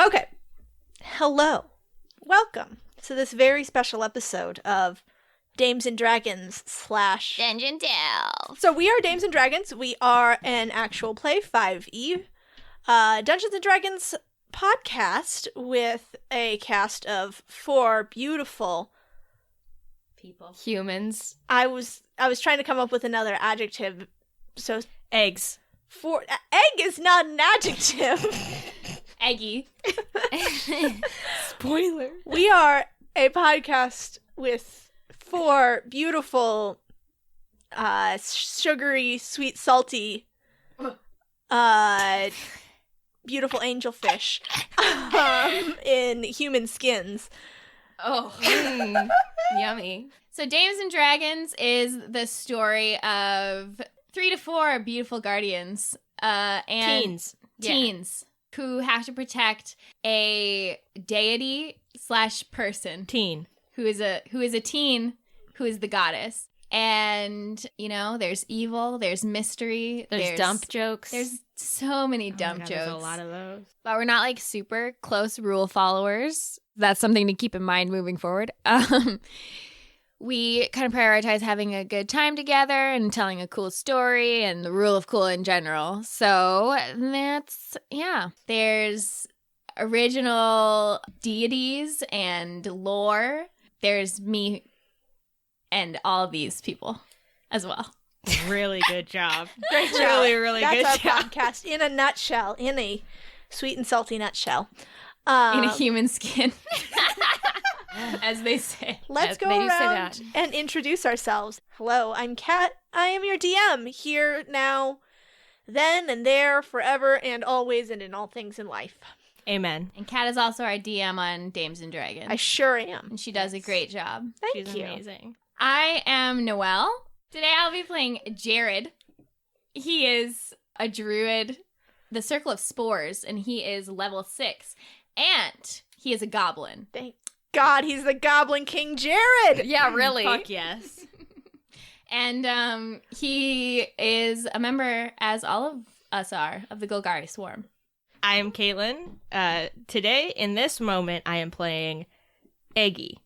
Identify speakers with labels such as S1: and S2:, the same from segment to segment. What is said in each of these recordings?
S1: Okay. Hello. Welcome to this very special episode of Dames and Dragons /
S2: Dungeon Delve.
S1: So we are Dames and Dragons. We are an actual play 5e Dungeons and Dragons podcast with a cast of 4 beautiful
S2: People.
S3: Humans.
S1: I was trying to come up with another adjective. So
S3: Eggs.
S1: Egg is not an adjective.
S2: Eggie.
S3: Spoiler.
S1: We are a podcast with 4 beautiful, sugary, sweet, salty, beautiful angelfish in human skins.
S2: Oh, yummy. So Dames and Dragons is the story of 3 to 4 beautiful guardians and teens who have to protect a deity / person who is a teen who is the goddess. And, you know, there's evil, there's mystery,
S3: there's dump jokes.
S2: There's so many dump jokes.
S3: There's a lot of those.
S2: But we're not like super close rule followers. That's something to keep in mind moving forward. We kind of prioritize having a good time together and telling a cool story and the rule of cool in general. So that's, there's original deities and lore. There's me and all of these people as well.
S3: Really good job.
S1: Great job.
S3: Really
S1: That's
S3: good
S1: our
S3: job.
S1: podcast in a nutshell, in a sweet and salty nutshell.
S2: In a human skin. As they say.
S1: Let's go around and introduce ourselves. Hello, I'm Kat. I am your DM, here now, then and there, forever and always, and in all things in life.
S3: Amen.
S2: And Kat is also our DM on Dames and Dragons.
S1: I sure am.
S2: And she does a great job.
S1: Thank you.
S3: Amazing.
S2: I am Noelle. Today I'll be playing Jared. He is a druid, the Circle of Spores, and he is level 6. And he is a goblin.
S1: Thank God, he's the Goblin King Jared!
S2: Yeah, really.
S3: Fuck yes.
S2: And he is a member, as all of us are, of the Golgari Swarm.
S3: I am Caitlin. Today, in this moment, I am playing Eggie.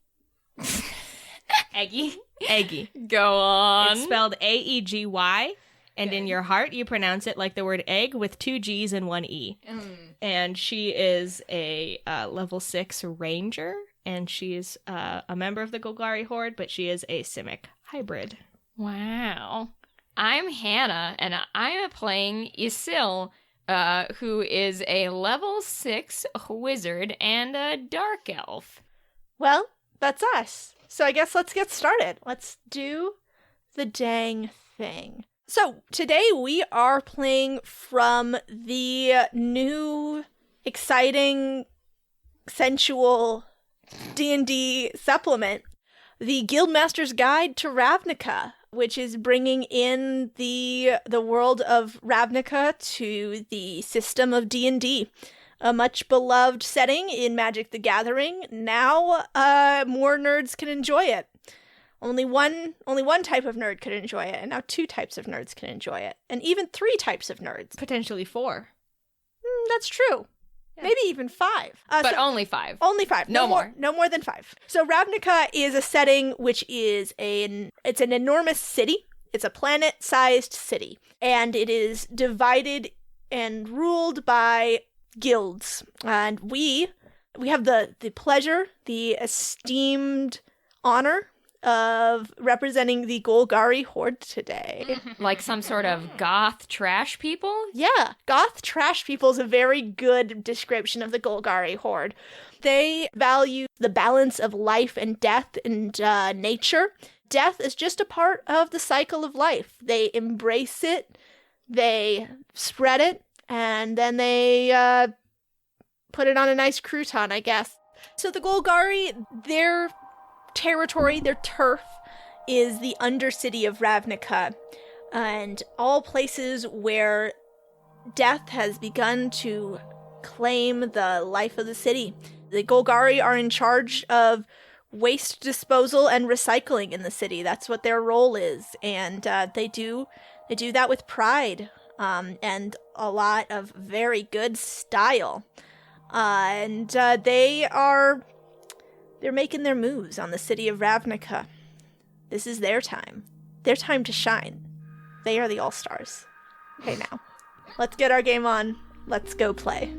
S2: Eggie?
S3: Eggie.
S2: Go on.
S3: It's spelled A-E-G-Y, and in your heart, you pronounce it like the word egg with 2 G's and 1 E. And she is a level 6 ranger, and she's a member of the Golgari Horde, but she is a Simic hybrid.
S4: Wow. I'm Hannah, and I'm playing Yysyll, who is a level 6 wizard and a dark elf.
S1: Well, that's us. So I guess let's get started. Let's do the dang thing. So today we are playing from the new, exciting, sensual D&D supplement, the Guildmaster's Guide to Ravnica, which is bringing in the world of Ravnica to the system of D&D. A much beloved setting in Magic the Gathering. Now, more nerds can enjoy it. Only one type of nerd could enjoy it, and now 2 types of nerds can enjoy it, and even 3 types of nerds.
S3: Potentially 4.
S1: That's true. Yeah. Maybe even 5.
S4: But only 5.
S1: Only 5.
S4: No more.
S1: No more than 5. So Ravnica is a setting which is it's an enormous city. It's a planet-sized city, and it is divided and ruled by guilds. And we have the pleasure, the esteemed honor of representing the Golgari Horde today.
S4: Like some sort of goth trash people?
S1: Yeah, goth trash people is a very good description of the Golgari Horde. They value the balance of life and death and nature. Death is just a part of the cycle of life. They embrace it, they spread it, and then they put it on a nice crouton, I guess. So the Golgari, their territory, their turf, is the Undercity of Ravnica, and all places where death has begun to claim the life of the city. The Golgari are in charge of waste disposal and recycling in the city. That's what their role is, and they do that with pride and a lot of very good style. They're making their moves on the city of Ravnica. This is their time. Their time to shine. They are the All-Stars. Okay, now, let's get our game on. Let's go play.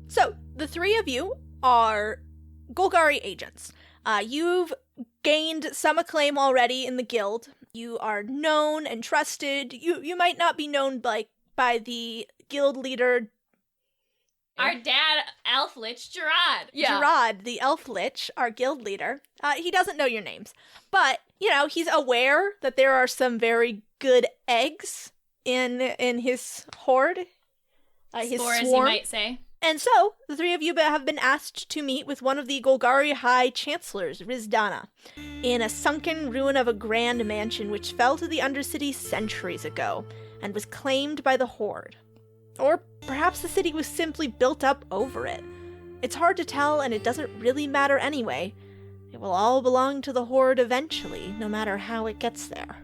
S1: So, the three of you are Golgari agents. You've gained some acclaim already in the guild. You are known and trusted. You might not be known by the guild leader.
S2: Our dad, Elf Lich Gerard.
S4: Yeah.
S1: Gerard, the elf lich, our guild leader. He doesn't know your names. But, he's aware that there are some very good eggs in his horde. His
S2: Spores, you
S1: swarm.
S2: might say.
S1: And so, the three of you have been asked to meet with one of the Golgari High Chancellors, Rizdana, in a sunken ruin of a grand mansion which fell to the Undercity centuries ago and was claimed by the Horde. Or perhaps the city was simply built up over it. It's hard to tell, and it doesn't really matter anyway. It will all belong to the Horde eventually, no matter how it gets there.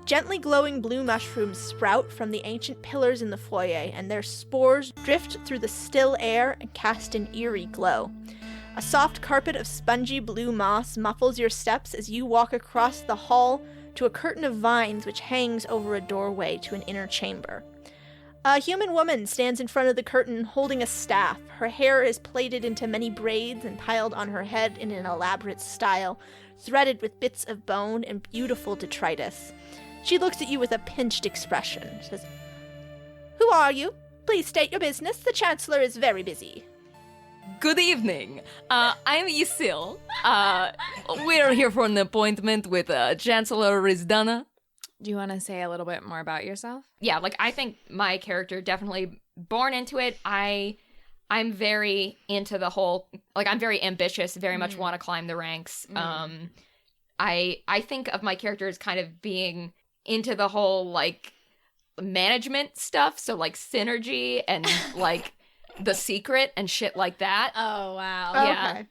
S1: Gently glowing blue mushrooms sprout from the ancient pillars in the foyer, and their spores drift through the still air and cast an eerie glow. A soft carpet of spongy blue moss muffles your steps as you walk across the hall to a curtain of vines which hangs over a doorway to an inner chamber. A human woman stands in front of the curtain holding a staff. Her hair is plaited into many braids and piled on her head in an elaborate style, threaded with bits of bone and beautiful detritus. She looks at you with a pinched expression. She says, "Who are you? Please state your business. The Chancellor is very busy."
S4: Good evening. I'm Yysyll. We're here for an appointment with Chancellor Rizdana.
S5: Do you want to say a little bit more about yourself?
S4: Yeah, I think my character definitely born into it. I'm very into the whole, I'm very ambitious, very much want to climb the ranks. I think of my character as kind of being into the whole, management stuff, so, synergy and, The Secret and shit like that.
S2: Oh, wow.
S4: Yeah.
S1: Okay.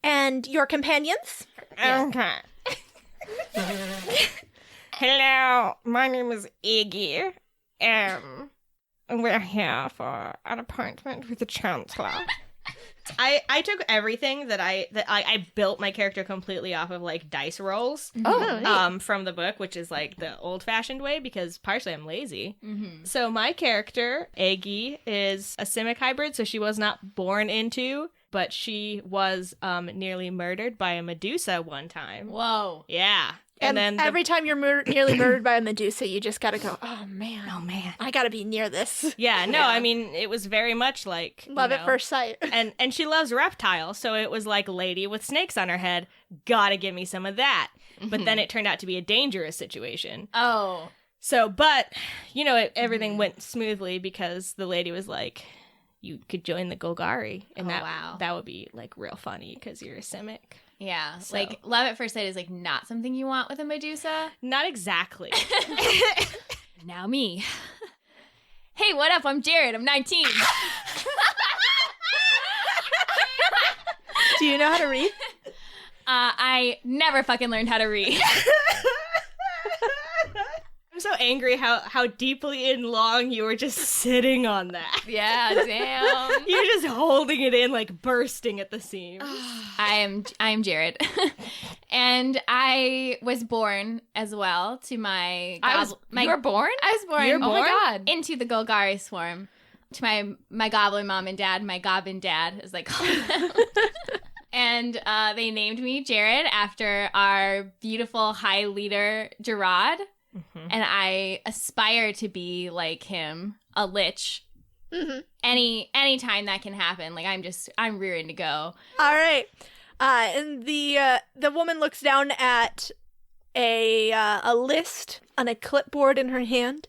S1: And your companions?
S3: Okay. Hello, my name is Eggie. We're here for an appointment with the Chancellor. I took everything that I built my character completely off of dice rolls. From the book, which is the old-fashioned way, because partially I'm lazy.
S2: Mm-hmm.
S3: So my character, Eggie, is a Simic hybrid, so she was not born into, but she was nearly murdered by a Medusa one time.
S2: Whoa.
S3: Yeah.
S1: And
S3: then
S1: every time you're nearly murdered by a Medusa, you just gotta go, oh man, I gotta be near this.
S3: Yeah, no, I mean, it was very much
S1: Love at first sight.
S3: And she loves reptiles, so it was lady with snakes on her head, gotta give me some of that. But then it turned out to be a dangerous situation.
S2: Oh.
S3: So, but, everything went smoothly because the lady was you could join the Golgari. And that would be, real funny because you're a Simic.
S2: Yeah.
S3: So.
S2: Love at first sight is, not something you want with a Medusa.
S3: Not exactly.
S2: Now me. Hey, what up? I'm Jared. I'm 19.
S1: Do you know how to read?
S2: I never fucking learned how to read.
S3: I'm so angry how deeply and long you were just sitting on that.
S2: Yeah, damn.
S3: You're just holding it in, bursting at the seams.
S2: I'm Jared. And I was born as well to my...
S4: You were born?
S2: I was born.
S3: You're born?
S2: Oh my God. Into the Golgari Swarm. To my goblin mom and dad, my goblin dad, as they call them. And they named me Jared after our beautiful high leader, Gerard. Mm-hmm. And I aspire to be like him, a lich. Mm-hmm. Any time that can happen. I'm rearing to go.
S1: All right. And the woman looks down at a list on a clipboard in her hand,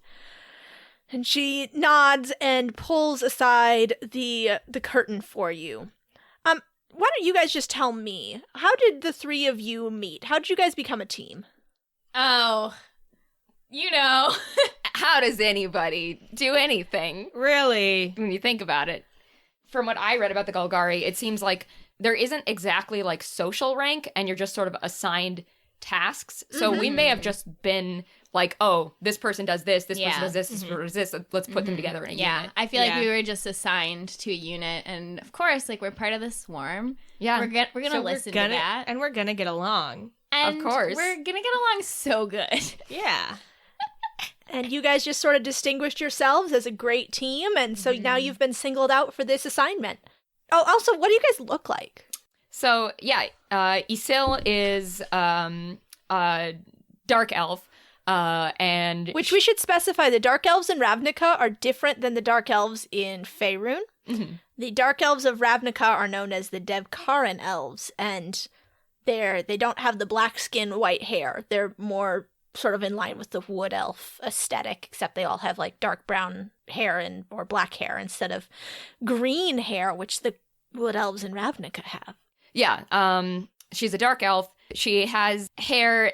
S1: and she nods and pulls aside the curtain for you. Why don't you guys just tell me, how did the three of you meet? How did you guys become a team?
S2: Oh,
S4: How does anybody do anything?
S3: Really?
S4: When you think about it. from what I read about the Golgari, it seems like there isn't exactly like social rank, and you're just sort of assigned tasks. So we may have just been like, oh, this person does this person does this person does this. Let's put them together in a unit.
S2: I feel like we were just assigned to a unit, and of course, like we're part of the swarm.
S4: Yeah,
S2: we're gonna listen to that,
S3: and we're gonna get along.
S2: And
S4: of course,
S2: we're gonna get along so good.
S3: Yeah.
S1: And you guys just sort of distinguished yourselves as a great team, and so now you've been singled out for this assignment. Oh, also, what do you guys look like?
S4: So, yeah, Yysyll is dark elf, and...
S1: Which we should specify, the dark elves in Ravnica are different than the dark elves in Faerun.
S4: Mm-hmm.
S1: The dark elves of Ravnica are known as the Devkaran elves, and they don't have the black skin, white hair. They're more sort of in line with the wood elf aesthetic, except they all have like dark brown hair or black hair instead of green hair, which the wood elves in Ravnica have.
S4: Yeah, she's a dark elf. She has hair,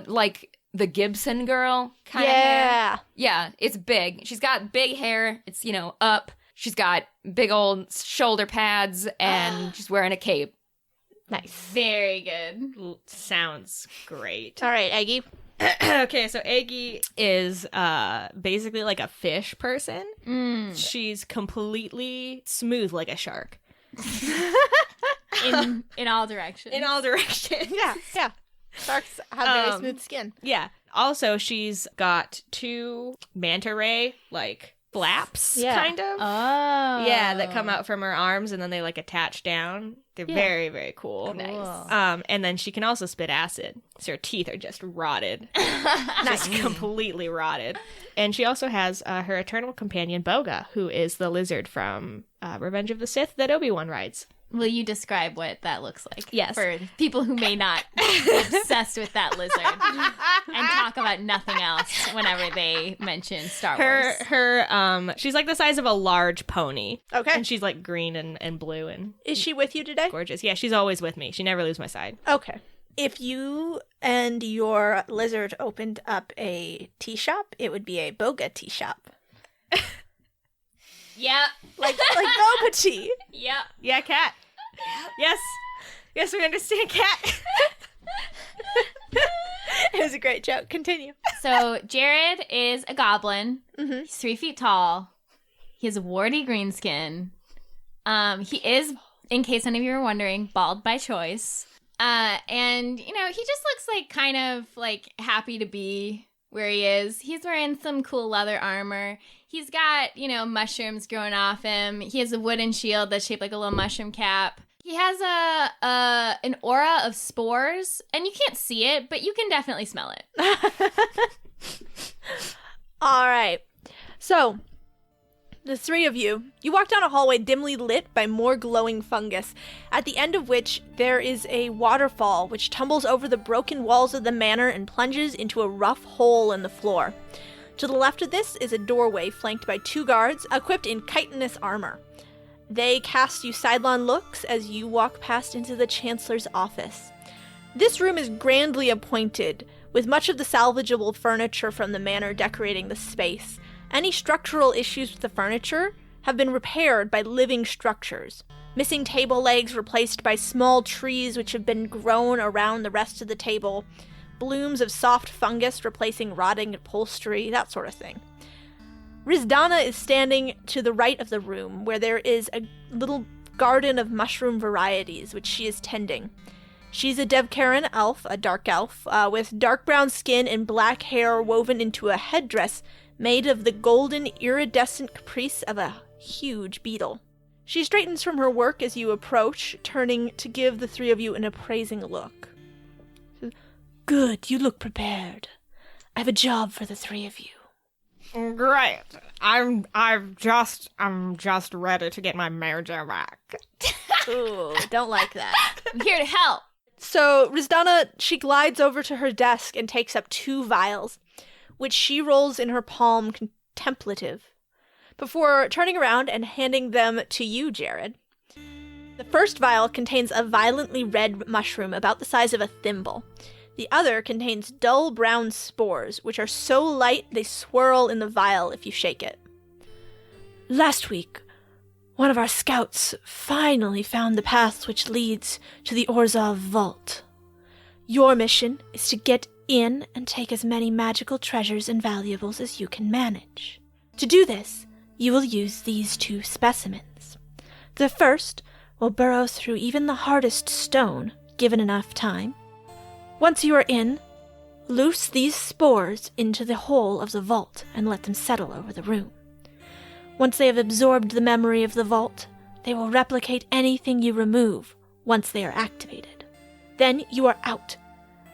S4: like the Gibson girl kind of hair. Yeah, it's big. She's got big hair. It's, up. She's got big old shoulder pads, and she's wearing a cape.
S1: Nice.
S2: Very good.
S3: Sounds great.
S1: All right, Eggie.
S3: Okay, so Eggie is basically like a fish person. She's completely smooth like a shark.
S2: in all directions.
S3: In all directions.
S1: Yeah. Sharks have very smooth skin.
S3: Yeah. Also, she's got 2 manta ray, like, flaps, kind of.
S2: Oh.
S3: Yeah, that come out from her arms, and then they, like, attach down. They're very, very cool.
S2: Nice.
S3: And then she can also spit acid. So her teeth are just rotted. Just completely rotted. And she also has her eternal companion, Boga, who is the lizard from Revenge of the Sith that Obi-Wan rides.
S2: Will you describe what that looks like?
S3: Yes.
S2: For people who may not be obsessed with that lizard and talk about nothing else whenever they mention Star Wars.
S3: Her she's like the size of a large pony.
S1: Okay.
S3: And she's like green and blue and
S1: Is she with you today?
S3: gorgeous. Yeah, she's always with me. She never leaves my side.
S1: Okay. If you and your lizard opened up a tea shop, it would be a Boga tea shop.
S2: Yep.
S1: Like boba tea.
S2: Yep.
S3: Yeah, cat. Yes. Yes, we understand, cat.
S1: It was a great joke. Continue.
S2: So Jared is a goblin.
S1: Mm-hmm.
S2: He's 3 feet tall. He has a warty green skin. He is, in case any of you are wondering, bald by choice. And, he just looks like kind of like happy to be where he is. He's wearing some cool leather armor. He's got, mushrooms growing off him. He has a wooden shield that's shaped like a little mushroom cap. He has an aura of spores, and you can't see it, but you can definitely smell it.
S1: All right. So, the 3 of you walk down a hallway dimly lit by more glowing fungus, at the end of which there is a waterfall which tumbles over the broken walls of the manor and plunges into a rough hole in the floor. To the left of this is a doorway flanked by 2 guards equipped in chitinous armor. They cast you sidelong looks as you walk past into the Chancellor's office. This room is grandly appointed, with much of the salvageable furniture from the manor decorating the space. Any structural issues with the furniture have been repaired by living structures. Missing table legs replaced by small trees which have been grown around the rest of the table. Blooms of soft fungus replacing rotting upholstery, that sort of thing. Rizdana is standing to the right of the room, where there is a little garden of mushroom varieties, which she is tending. She's a Devkaran elf, a dark elf, with dark brown skin and black hair woven into a headdress made of the golden iridescent caprice of a huge beetle. She straightens from her work as you approach, turning to give the 3 of you an appraising look. Good, you look prepared. I have a job for the 3 of you.
S3: Great. I'm just ready to get my mojo back.
S1: Ooh, don't like that.
S2: I'm here to help.
S1: So, Rizdana, she glides over to her desk and takes up 2 vials, which she rolls in her palm contemplative, before turning around and handing them to you, Jared. The first vial contains a violently red mushroom about the size of a thimble. The other contains dull brown spores, which are so light they swirl in the vial if you shake it. Last week, one of our scouts finally found the path which leads to the Orzhov Vault. Your mission is to get in and take as many magical treasures and valuables as you can manage. To do this, you will use these 2 specimens. The first will burrow through even the hardest stone, given enough time. Once you are in, loose these spores into the hole of the vault and let them settle over the room. Once they have absorbed the memory of the vault, they will replicate anything you remove once they are activated. Then you are out,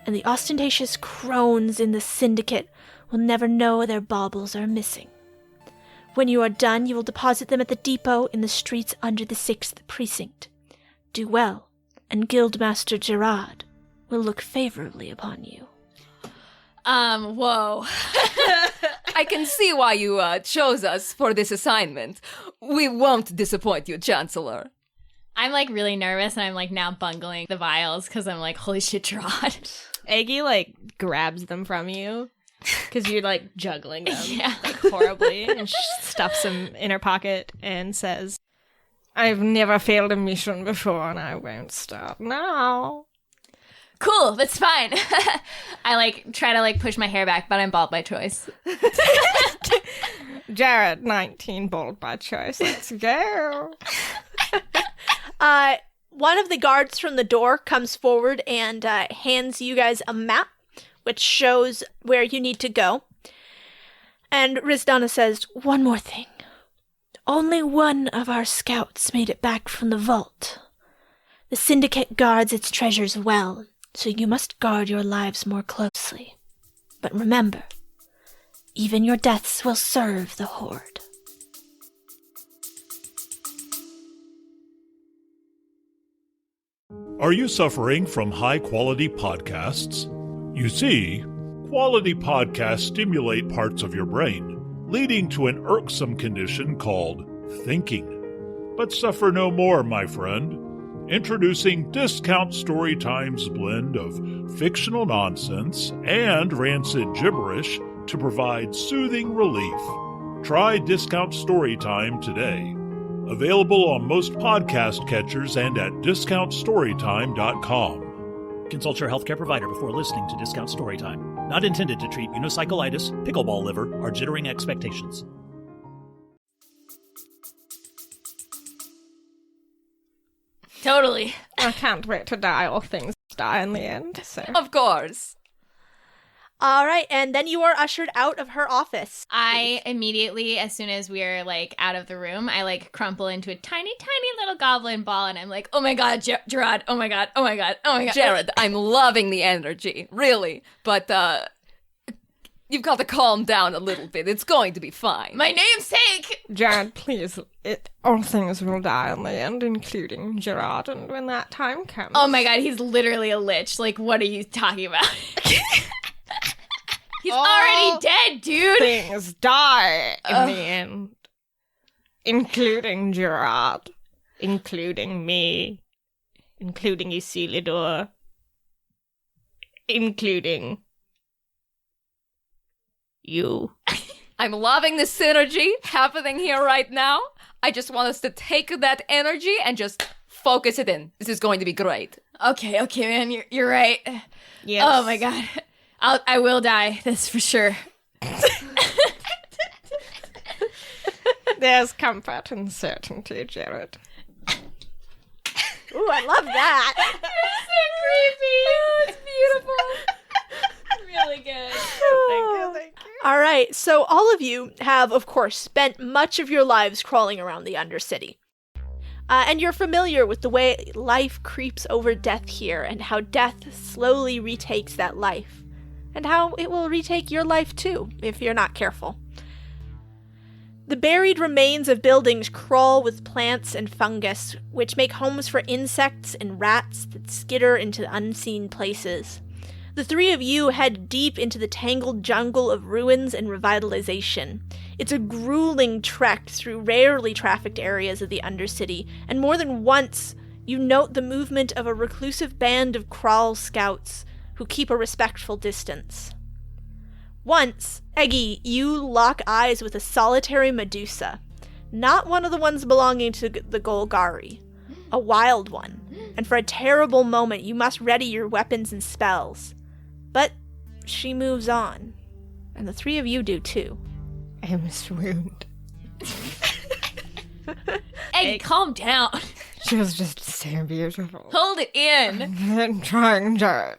S1: and the ostentatious crones in the Syndicate will never know their baubles are missing. When you are done, you will deposit them at the depot in the streets under the 6th Precinct. Do well, and Guildmaster Gerard will look favorably upon you.
S2: Whoa.
S4: I can see why you chose us for this assignment. We won't disappoint you, Chancellor.
S2: I'm, like, really nervous, and I'm, like, now bungling the vials, because I'm like, holy shit, Gerard.
S3: Eggie, like, grabs them from you, because you're, like, juggling them
S2: Yeah.
S3: like, horribly, and stuffs them in her pocket and says, I've never failed a mission before, and I won't start now.
S2: Cool, that's fine. I, like, try to, like, push my hair back, but I'm bald by choice.
S3: Jared, 19, bald by choice. Let's go.
S1: One of the guards from the door comes forward and hands you guys a map, which shows where you need to go. And Rizdana says, one more thing. Only one of our scouts made it back from the vault. The Syndicate guards its treasures well, so you must guard your lives more closely. But remember, even your deaths will serve the Horde.
S6: Are you suffering from high-quality podcasts? You see, quality podcasts stimulate parts of your brain, leading to an irksome condition called thinking. But suffer no more, my friend. Introducing Discount Storytime's blend of fictional nonsense and rancid gibberish to provide soothing relief. Try Discount Storytime today. Available on most podcast catchers and at discountstorytime.com.
S7: Consult your healthcare provider before listening to Discount Storytime. Not intended to treat unicyclitis, pickleball liver, or jittering expectations.
S2: Totally.
S3: I can't wait to die. All things die in the end. So.
S4: Of course.
S1: All right, and then you are ushered out of her office.
S2: I immediately, as soon as we're, like, out of the room, I, like, crumple into a tiny, tiny little goblin ball, and I'm like, oh my god, Gerard, oh my god, oh my god, oh my god.
S4: Jared, I'm loving the energy, really. But, you've got to calm down a little bit. It's going to be fine.
S2: My namesake!
S3: Jared, please. All things will die in the end, including Gerard, and when that time comes.
S2: Oh my god, he's literally a lich. Like, what are you talking about? He's already dead, dude!
S3: Things die in the end. Including Gerard. Including me. Including Yysyll. Including you.
S4: I'm loving the synergy happening here right now. I just want us to take that energy and just focus it in. This is going to be great.
S2: Okay, man, you're right.
S3: Yes.
S2: Oh my god. I will die, that's for sure.
S3: There's comfort and certainty, Jared.
S1: Ooh, I love that.
S2: It's beautiful. Really good.
S3: Thank you.
S1: All right, so all of you have, of course, spent much of your lives crawling around the Undercity. And you're familiar with the way life creeps over death here, and how death slowly retakes that life. And how it will retake your life too, if you're not careful. The buried remains of buildings crawl with plants and fungus, which make homes for insects and rats that skitter into unseen places. The three of you head deep into the tangled jungle of ruins and revitalization. It's a grueling trek through rarely trafficked areas of the Undercity, and more than once, you note the movement of a reclusive band of Kraul scouts who keep a respectful distance. Once, Eggie, you lock eyes with a solitary Medusa. Not one of the ones belonging to the Golgari. A wild one. And for a terrible moment, you must ready your weapons and spells. But she moves on. And the three of you do too.
S3: I am swooned.
S2: Egg, calm down.
S3: She was just so beautiful.
S2: Hold it in.
S3: I'm trying to.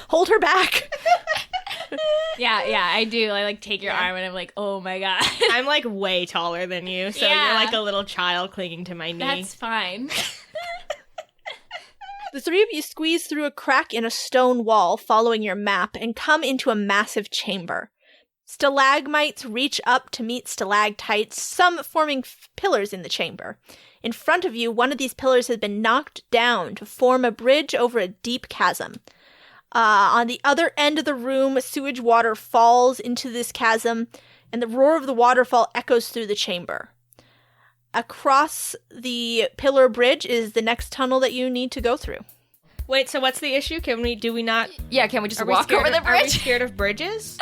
S1: Hold her back.
S2: Yeah, I do. I like take your arm and I'm like, oh my god.
S3: I'm like way taller than you, so
S2: Yeah.
S3: you're like a little child clinging to my knee.
S2: That's fine.
S1: The three of you squeeze through a crack in a stone wall following your map and come into a massive chamber. Stalagmites reach up to meet stalactites, some forming pillars in the chamber. In front of you, one of these pillars has been knocked down to form a bridge over a deep chasm. On the other end of the room, sewage water falls into this chasm, and the roar of the waterfall echoes through the chamber. Across the pillar bridge is the next tunnel that you need to go through.
S3: Wait, so what's the issue? Can we not?
S4: Yeah, can we just
S3: Are we
S4: walk
S3: scared
S4: over the
S3: of- Are we
S4: bridge?
S3: scared of bridges?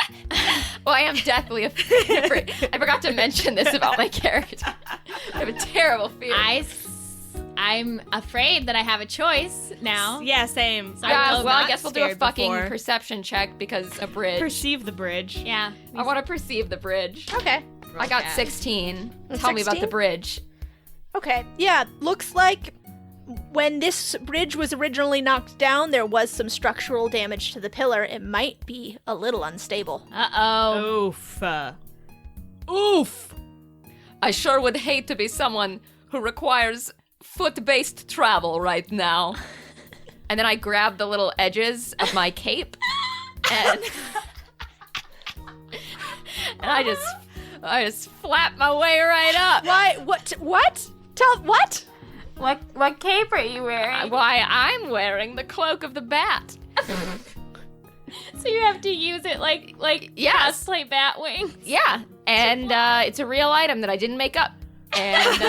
S4: Well, I am deathly afraid. I forgot to mention this about my character. I have a terrible fear.
S2: I'm afraid that I have a choice now.
S3: Yeah, same.
S2: So
S4: yeah,
S2: I'm
S4: well, I
S2: not
S4: guess we'll do a
S3: scared
S4: fucking
S3: before.
S4: perception check because a bridge.
S3: Perceive the bridge.
S2: Yeah.
S4: I want to perceive the bridge.
S1: Okay.
S4: I got
S2: Yeah.
S4: 16. Tell me about the
S1: 16?
S4: bridge.
S1: Okay. Yeah, looks like when this bridge was originally knocked down, there was some structural damage to the pillar. It might be a little unstable.
S2: Uh-oh.
S3: Oof. Oof.
S4: I sure would hate to be someone who requires foot-based travel right now. And then I grab the little edges of my cape and I just flap my way right up.
S1: Why? What? Tell what?
S2: What cape are you wearing?
S4: Why, I'm wearing the cloak of the bat.
S2: So you have to use it like
S4: Yes.
S2: cosplay bat wings.
S4: Yeah, and it's a real item that I didn't make up. And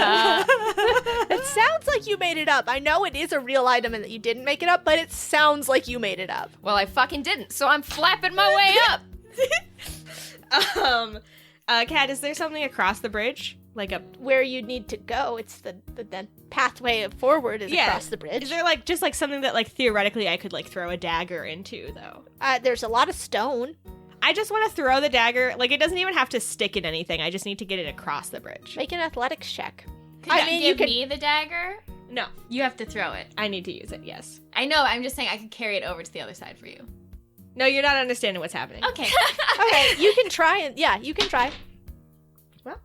S1: It sounds like you made it up. I know it is a real item and that you didn't make it up, but it sounds like you made it up.
S4: well, I fucking didn't, so I'm flapping my way up.
S3: Kat, is there something across the bridge? Like a
S1: Where you need to go, it's the pathway forward is across the bridge.
S3: Is there like just like something that like theoretically I could like throw a dagger into though?
S1: There's a lot of stone.
S3: I just want to throw the dagger. Like it doesn't even have to stick in anything. I just need to get it across the bridge.
S1: Make an athletics check.
S2: Could you give me the dagger?
S3: No,
S2: You have to throw it.
S3: I need to use it. Yes.
S2: I know, I'm just saying I could carry it over to the other side for you.
S3: No, you're not understanding what's happening.
S2: Okay.
S1: Okay, you can try and you can try.
S3: Well,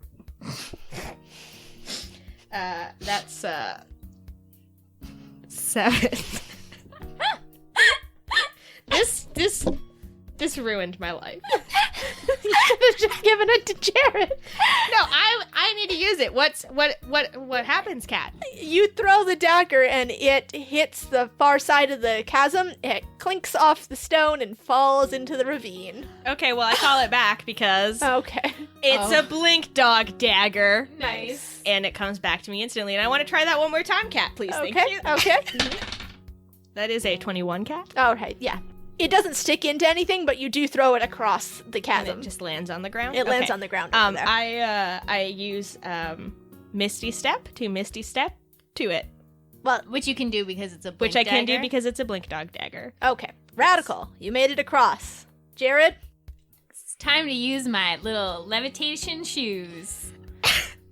S3: that's 7. This ruined my life.
S1: You should have just given it to Jared.
S3: No, I need to use it. What happens, Kat?
S1: You throw the dagger and it hits the far side of the chasm. It clinks off the stone and falls into the ravine.
S3: Okay, well I call it back because
S1: Okay.
S3: it's a blink dog dagger.
S2: Nice.
S3: And it comes back to me instantly. And I want to try that one more time, Kat, please. Thank
S1: Okay.
S3: you.
S1: Okay.
S3: That is a 21, Kat.
S1: All right. Yeah. It doesn't stick into anything, but you do throw it across the
S3: And
S1: chasm.
S3: it just lands on the ground.
S1: It lands
S3: Okay.
S1: on the ground. Over there.
S3: I use Misty Step to it,
S2: Which you can do because it's a blink
S3: which I can do
S2: dagger.
S3: because it's a blink dog dagger.
S1: Okay. Radical. You made it across. Jared?
S2: It's time to use my little levitation shoes.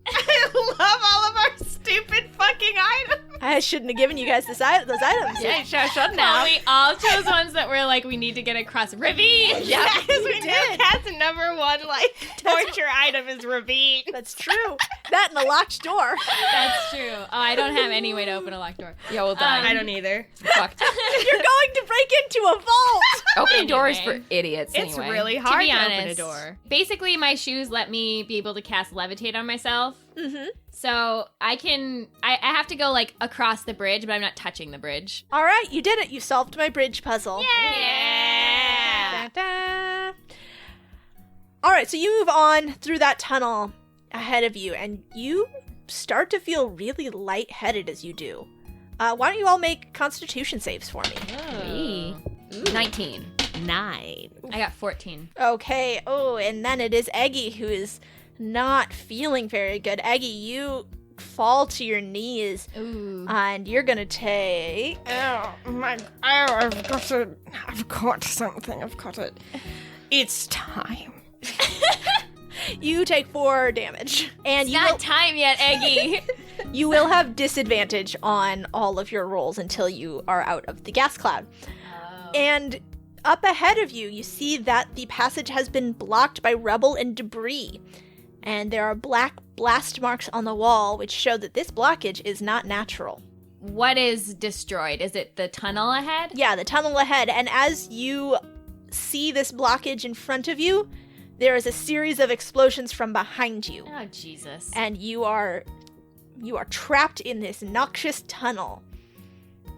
S3: I love all of our stupid fucking items.
S1: I shouldn't have given you guys those items.
S4: Yeah, you sure should
S2: No,
S4: now.
S2: we all chose ones that were like, we need to get across ravine.
S3: Yeah, because we know Kat's number one like torture item is ravine.
S1: That's true. That and a locked door.
S2: That's true. Oh, I don't have any way to open a locked door.
S4: Yeah, well done.
S3: I don't either.
S4: Fucked.
S1: You're going to break into a vault.
S4: Opening doors
S2: Anyway.
S4: for idiots.
S3: It's
S4: anyway.
S3: really
S2: To
S3: hard
S2: be
S3: to
S2: honest,
S3: open a door.
S2: basically my shoes let me be able to cast levitate on myself.
S1: Mm-hmm.
S2: So I have to go like across the bridge, but I'm not touching the bridge.
S1: All right, you did it. You solved my bridge puzzle.
S2: Yeah.
S1: Da-da. All right, so you move on through that tunnel ahead of you, and you start to feel really lightheaded as you do. Why don't you all make Constitution saves for me?
S4: 19.
S3: 9.
S2: I got 14.
S1: Okay. Oh, and then it is Eggie who is not feeling very good. Eggie, you fall to your knees.
S2: Ooh.
S1: And you're gonna take...
S3: I've caught something. I've caught it. It's time.
S1: You take 4 damage. And
S2: It's not time yet, Eggie.
S1: you will have disadvantage on all of your rolls until you are out of the gas cloud.
S2: Oh.
S1: And up ahead of you, you see that the passage has been blocked by rubble and debris. And there are black blast marks on the wall, which show that this blockage is not natural.
S2: What is destroyed? Is it the tunnel ahead?
S1: Yeah, the tunnel ahead. And as you see this blockage in front of you, there is a series of explosions from behind you.
S2: Oh, Jesus.
S1: And you are trapped in this noxious tunnel.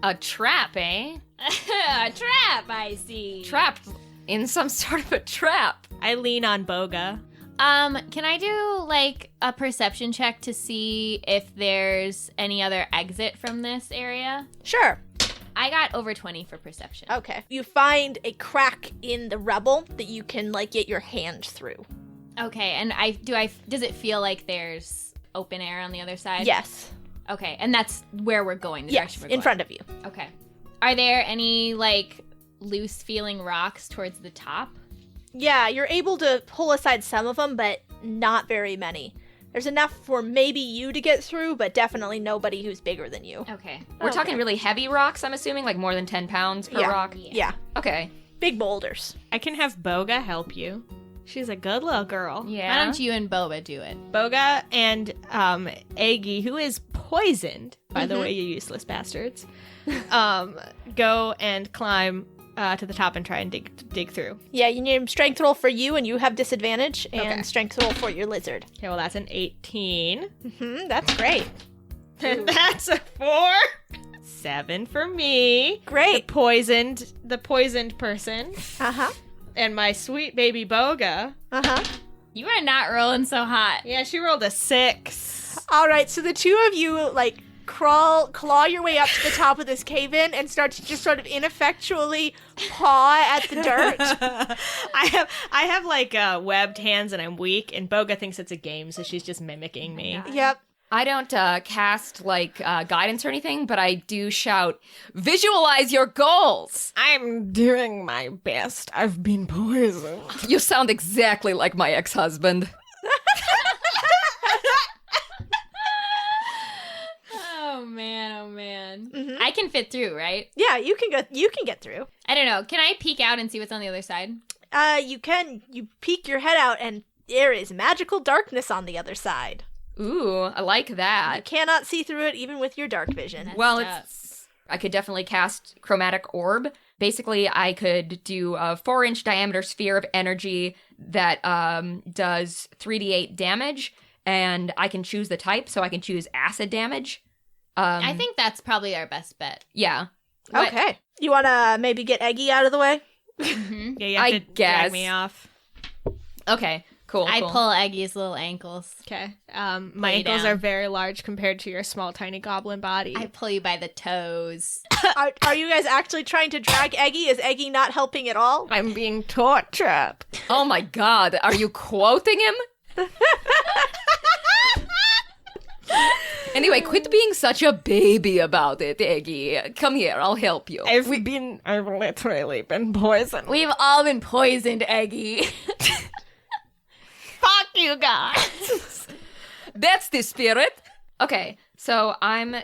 S4: A trap, eh?
S2: A trap, I see.
S4: Trapped in some sort of a trap.
S3: I lean on Boga.
S2: Can I do, like, a perception check to see if there's any other exit from this area?
S1: Sure.
S2: I got over 20 for perception.
S1: Okay. You find a crack in the rubble that you can, like, get your hand through.
S2: Okay, and does it feel like there's open air on the other side?
S1: Yes.
S2: Okay, and that's where we're going, the
S1: Yes,
S2: direction we're going.
S1: in front of you.
S2: Okay. Are there any, like, loose-feeling rocks towards the top?
S1: Yeah, you're able to pull aside some of them, but not very many. There's enough for maybe you to get through, but definitely nobody who's bigger than you.
S2: Okay.
S4: We're talking really heavy rocks, I'm assuming, like more than 10 pounds per rock.
S1: Yeah.
S4: Okay.
S1: Big boulders.
S3: I can have Boga help you. She's a good little girl.
S4: Yeah.
S2: Why don't you and Boba do it?
S3: Boga and Eggie, who is poisoned, by the way, you useless bastards, go and climb to the top and try and dig through.
S1: Yeah, you need a strength roll for you, and you have disadvantage, and
S3: Okay.
S1: strength roll for your lizard.
S3: Okay, well, that's an 18.
S1: That's great.
S3: And that's a 4. 7 for me.
S1: Great.
S3: The poisoned person.
S1: Uh-huh.
S3: And my sweet baby Boga.
S1: Uh-huh.
S2: You are not rolling so hot.
S3: Yeah, she rolled a 6.
S1: All right, so the two of you, like, claw your way up to the top of this cave-in and start to just sort of ineffectually paw at the dirt.
S3: I have like webbed hands and I'm weak, and Boga thinks it's a game, so she's just mimicking me.
S1: Yep.
S4: I don't cast, like, guidance or anything, but I do shout, visualize your goals!
S3: I'm doing my best. I've been poisoned.
S4: You sound exactly like my ex-husband.
S2: Oh, man.
S1: Mhm.
S2: I can fit through, right?
S1: Yeah, you can get through.
S2: I don't know. Can I peek out and see what's on the other side?
S1: You peek your head out and there is magical darkness on the other side.
S4: Ooh, I like
S1: You
S4: that.
S1: cannot see through it even with your dark vision.
S2: That's
S4: Well, I could definitely cast Chromatic Orb. Basically, I could do a 4-inch diameter sphere of energy that does 3d8 damage, and I can choose the type, so I can choose acid damage.
S2: I think that's probably our best bet.
S4: Yeah. What-
S1: Okay. You want to maybe get Eggie out of the way?
S2: Mm-hmm.
S3: Yeah, you have
S4: I
S3: to
S4: guess.
S3: drag me off.
S4: Okay, cool.
S2: I
S4: cool.
S2: pull Eggie's little ankles.
S3: Okay. My
S2: Lay
S3: ankles
S2: down.
S3: are very large compared to your small, tiny goblin body.
S2: I pull you by the toes.
S1: Are you guys actually trying to drag Eggie? Is Eggie not helping at all?
S3: I'm being tortured.
S4: Oh my god, are you quoting him? Anyway, quit being such a baby about it, Eggie. Come here, I'll help you.
S3: I've literally been poisoned.
S2: We've all been poisoned, Eggie.
S3: Fuck you guys.
S4: That's the spirit. Okay, so I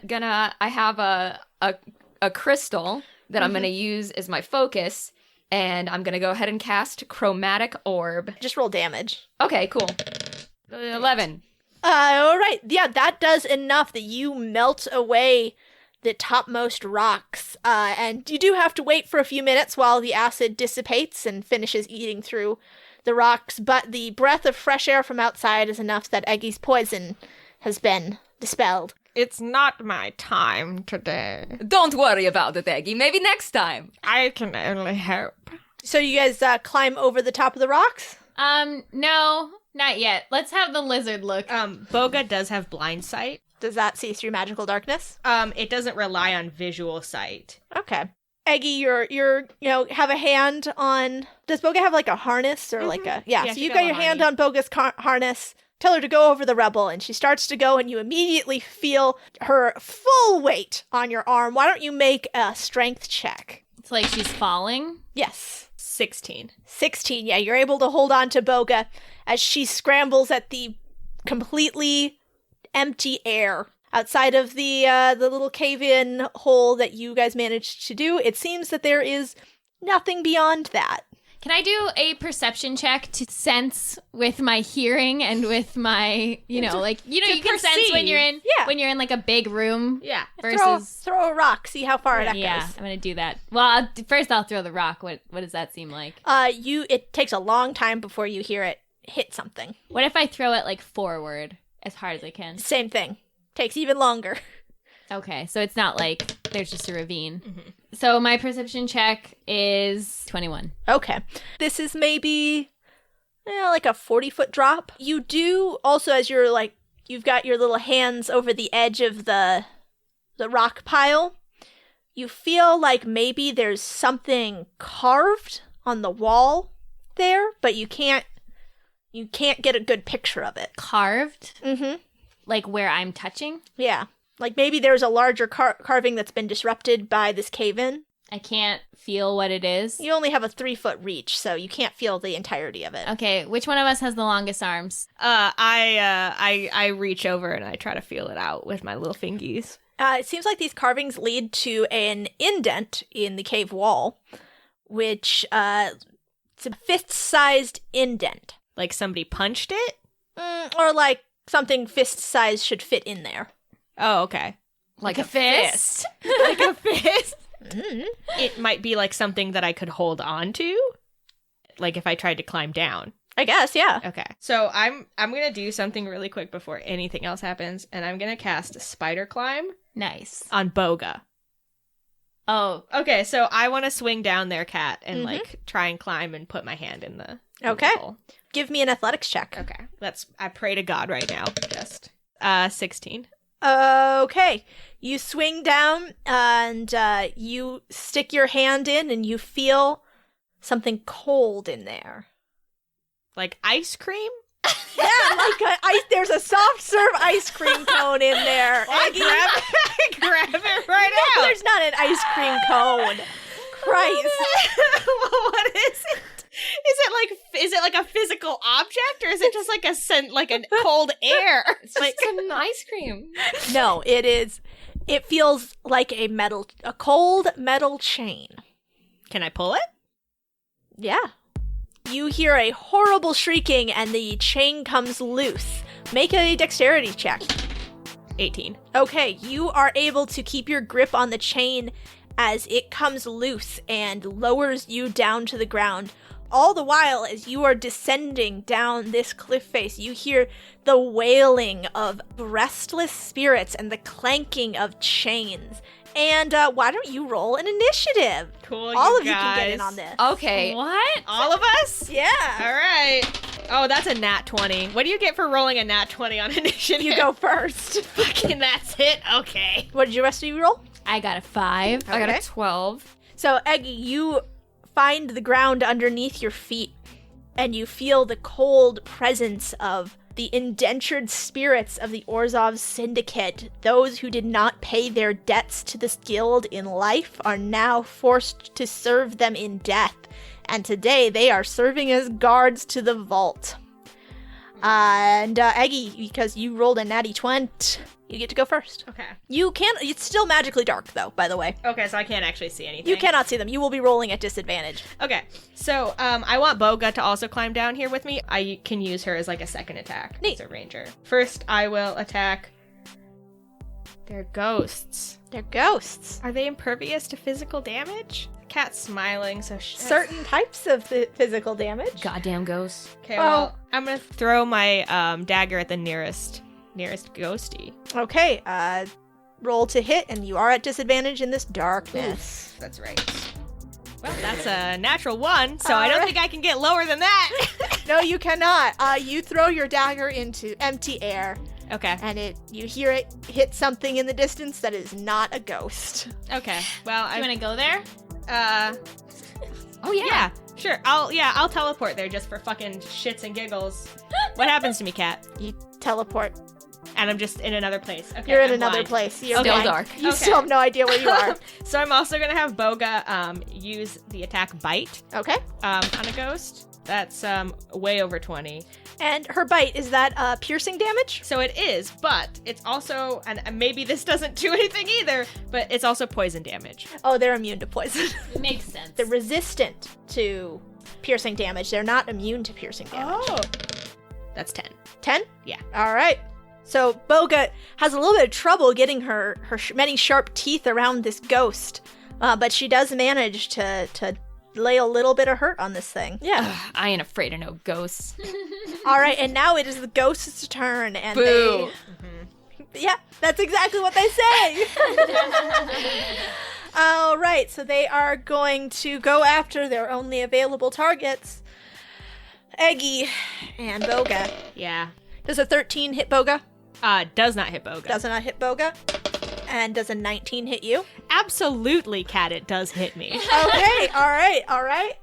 S4: have a crystal that I'm gonna use as my focus, and I'm gonna go ahead and cast Chromatic Orb.
S1: Just roll damage.
S4: Okay, cool. 11.
S1: All right. Yeah, that does enough that you melt away the topmost rocks. And you do have to wait for a few minutes while the acid dissipates and finishes eating through the rocks. But the breath of fresh air from outside is enough that Eggie's poison has been dispelled.
S3: It's not my time today.
S4: Don't worry about it, Eggie. Maybe next time.
S3: I can only hope.
S1: So you guys climb over the top of the rocks?
S2: No, not yet. Let's have the lizard look.
S3: Boga does have blind sight.
S1: Does that see through magical darkness?
S3: It doesn't rely on visual sight.
S1: Okay. Eggie, you're have a hand on... Does Boga have like a harness or like a... Yeah,
S3: Yeah,
S1: so
S3: she's
S1: you've
S3: got
S1: got
S3: a
S1: your hand
S3: harness.
S1: on Boga's harness. tell her to go over the rubble, and she starts to go, and you immediately feel her full weight on your arm. Why don't you make a strength check?
S2: It's like she's falling.
S1: Yes.
S3: 16.
S1: 16, yeah, you're able to hold on to Boga as she scrambles at the completely empty air outside of the little cave-in hole that you guys managed to do. It seems that there is nothing beyond that.
S2: Can I do a perception check to sense with my hearing and with my, you can sense when you're in like a big room.
S3: Yeah.
S2: Versus
S1: throw a rock, see how far that
S2: yeah,
S1: goes.
S2: I'm gonna do that. Well, first I'll throw the rock. What does that seem like?
S1: It takes a long time before you hear it hit something.
S2: What if I throw it like forward as hard as I can?
S1: Same thing. Takes even longer.
S2: Okay, so it's not like there's just a ravine. Mm-hmm. So my perception check is 21.
S1: Okay. This is maybe like a 40-foot drop. You do also, as you're like, you've got your little hands over the edge of the rock pile, you feel like maybe there's something carved on the wall there, but you can't get a good picture of it.
S2: Carved?
S1: Mm-hmm.
S2: Like where I'm touching?
S1: Yeah. Like maybe there's a larger carving that's been disrupted by this cave-in.
S2: I can't feel what it is.
S1: You only have a 3-foot reach, so you can't feel the entirety of it.
S2: Okay, which one of us has the longest arms?
S3: I reach over and I try to feel it out with my little fingies.
S1: It seems like these carvings lead to an indent in the cave wall, which it's a fist-sized indent.
S3: Like somebody punched it?
S1: Or like something fist-sized should fit in there.
S3: Oh, okay.
S2: Like a fist?
S3: Like a fist? Mm-hmm. It might be like something that I could hold on to, like if I tried to climb down.
S1: I guess, yeah.
S3: Okay. So I'm going to do something really quick before anything else happens, and I'm going to cast a spider climb.
S2: Nice.
S3: On Boga.
S2: Oh.
S3: Okay, so I want to swing down there, Cat, and like try and climb and put my hand in the hole.
S1: Give me an athletics check.
S3: Okay. I pray to God right now. Just 16.
S1: Okay. You swing down and you stick your hand in and you feel something cold in there.
S3: Like ice cream?
S1: Yeah, there's a soft serve ice cream cone in there.
S3: I grab it right out.
S1: There's not an ice cream cone. Christ.
S3: Well, what is it? Is it like a physical object, or is it just like a scent, like a cold air?
S4: It's like some ice cream.
S1: No, it is. It feels like a cold metal chain.
S3: Can I pull it?
S1: Yeah. You hear a horrible shrieking, and the chain comes loose. Make a dexterity check.
S3: 18.
S1: Okay, you are able to keep your grip on the chain as it comes loose and lowers you down to the ground. All the while, as you are descending down this cliff face, you hear the wailing of restless spirits and the clanking of chains. And why don't you roll an initiative?
S3: Cool,
S1: All of
S3: guys.
S1: you can get in on this.
S4: Okay.
S2: What?
S3: All of us?
S1: Yeah.
S3: All right. Oh, that's a nat 20. What do you get for rolling a nat 20 on initiative?
S1: You go first.
S3: Fucking that's it? Okay.
S1: What did the rest of you roll?
S2: I got a 5.
S4: I got
S1: Okay.
S4: a 12.
S1: So, Eggie, you find the ground underneath your feet, and you feel the cold presence of the indentured spirits of the Orzhov Syndicate. Those who did not pay their debts to this guild in life are now forced to serve them in death, and today they are serving as guards to the vault. And Eggie, because you rolled a natty 20, you get to go first.
S3: Okay.
S1: You can't. It's still magically dark, though, by the way.
S3: Okay, so I can't actually see anything.
S1: You cannot see them. You will be rolling at disadvantage.
S3: Okay, so I want Boga to also climb down here with me. I can use her as like a second attack.
S1: Neat.
S3: As a ranger. First, I will attack. They're ghosts.
S1: They're ghosts.
S3: Are they impervious to physical damage? Cat's smiling, so
S1: Certain types of physical damage.
S4: Goddamn ghosts.
S3: Okay, well, I'm gonna throw my dagger at the nearest ghosty.
S1: Okay, roll to hit, and you are at disadvantage in this darkness.
S3: That's right. Well, that's a natural 1, so I don't
S1: Alright.
S3: think I can get lower than that.
S1: No, you cannot. You throw your dagger into empty air,
S3: Okay.
S1: and you hear it hit something in the distance that is not a ghost.
S3: Okay. Well,
S2: Do you want to go there?
S4: Oh, yeah.
S3: Sure. I'll teleport there just for fucking shits and giggles. What happens to me, Kat?
S1: You teleport.
S3: And I'm just in another place. Okay,
S1: You're in
S3: I'm
S1: another
S3: blind.
S1: place. You're
S4: Still
S1: blind.
S4: dark.
S1: You
S3: Okay.
S1: still have no idea where you are.
S3: So I'm also going to have Boga use the attack Bite
S1: Okay.
S3: on a ghost. That's way over 20.
S1: And her bite, is that piercing damage?
S3: So it is, but it's also, and maybe this doesn't do anything either, but it's also poison damage.
S1: Oh, they're immune to poison.
S2: Makes sense.
S1: They're resistant to piercing damage. They're not immune to piercing damage.
S3: Oh. That's 10.
S1: 10?
S3: Yeah.
S1: All right. So Boga has a little bit of trouble getting her many sharp teeth around this ghost, but she does manage to lay a little bit of hurt on this thing.
S3: Yeah.
S4: I ain't afraid of no ghosts.
S1: All right, and now it is the ghost's turn, and
S4: Boo.
S1: yeah, that's exactly what they say. All right, so they are going to go after their only available targets, Eggie and Boga.
S3: Yeah.
S1: Does a 13 hit Boga?
S3: Does not hit Boga.
S1: Does not hit Boga. And does a 19 hit you?
S3: Absolutely, Kat, it does hit me.
S1: Okay, all right.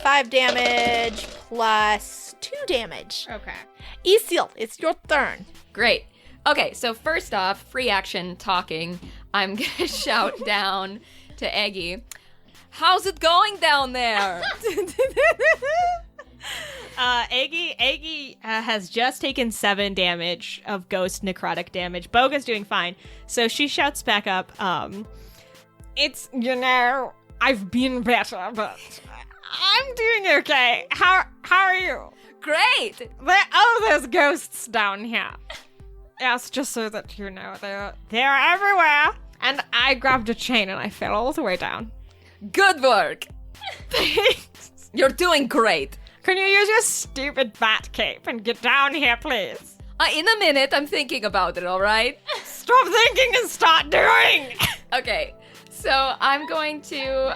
S1: 5 damage plus 2 damage.
S3: Okay.
S1: Yysyll, it's your turn.
S4: Great. Okay, so first off, free action talking. I'm gonna shout down to Eggie. How's it going down there?
S3: Eggie has just taken 7 damage of ghost necrotic damage. Boga's doing fine. So she shouts back up, it's, I've been better, but I'm doing okay. How are you?
S4: Great.
S3: There's ghosts down here. Yes, just so that you know, they're everywhere. And I grabbed a chain and I fell all the way down.
S4: Good work.
S3: Thanks.
S4: You're doing great.
S3: Can you use your stupid bat cape and get down here, please?
S4: In a minute, I'm thinking about it, all right?
S3: Stop thinking and start doing!
S4: Okay, so I'm going to,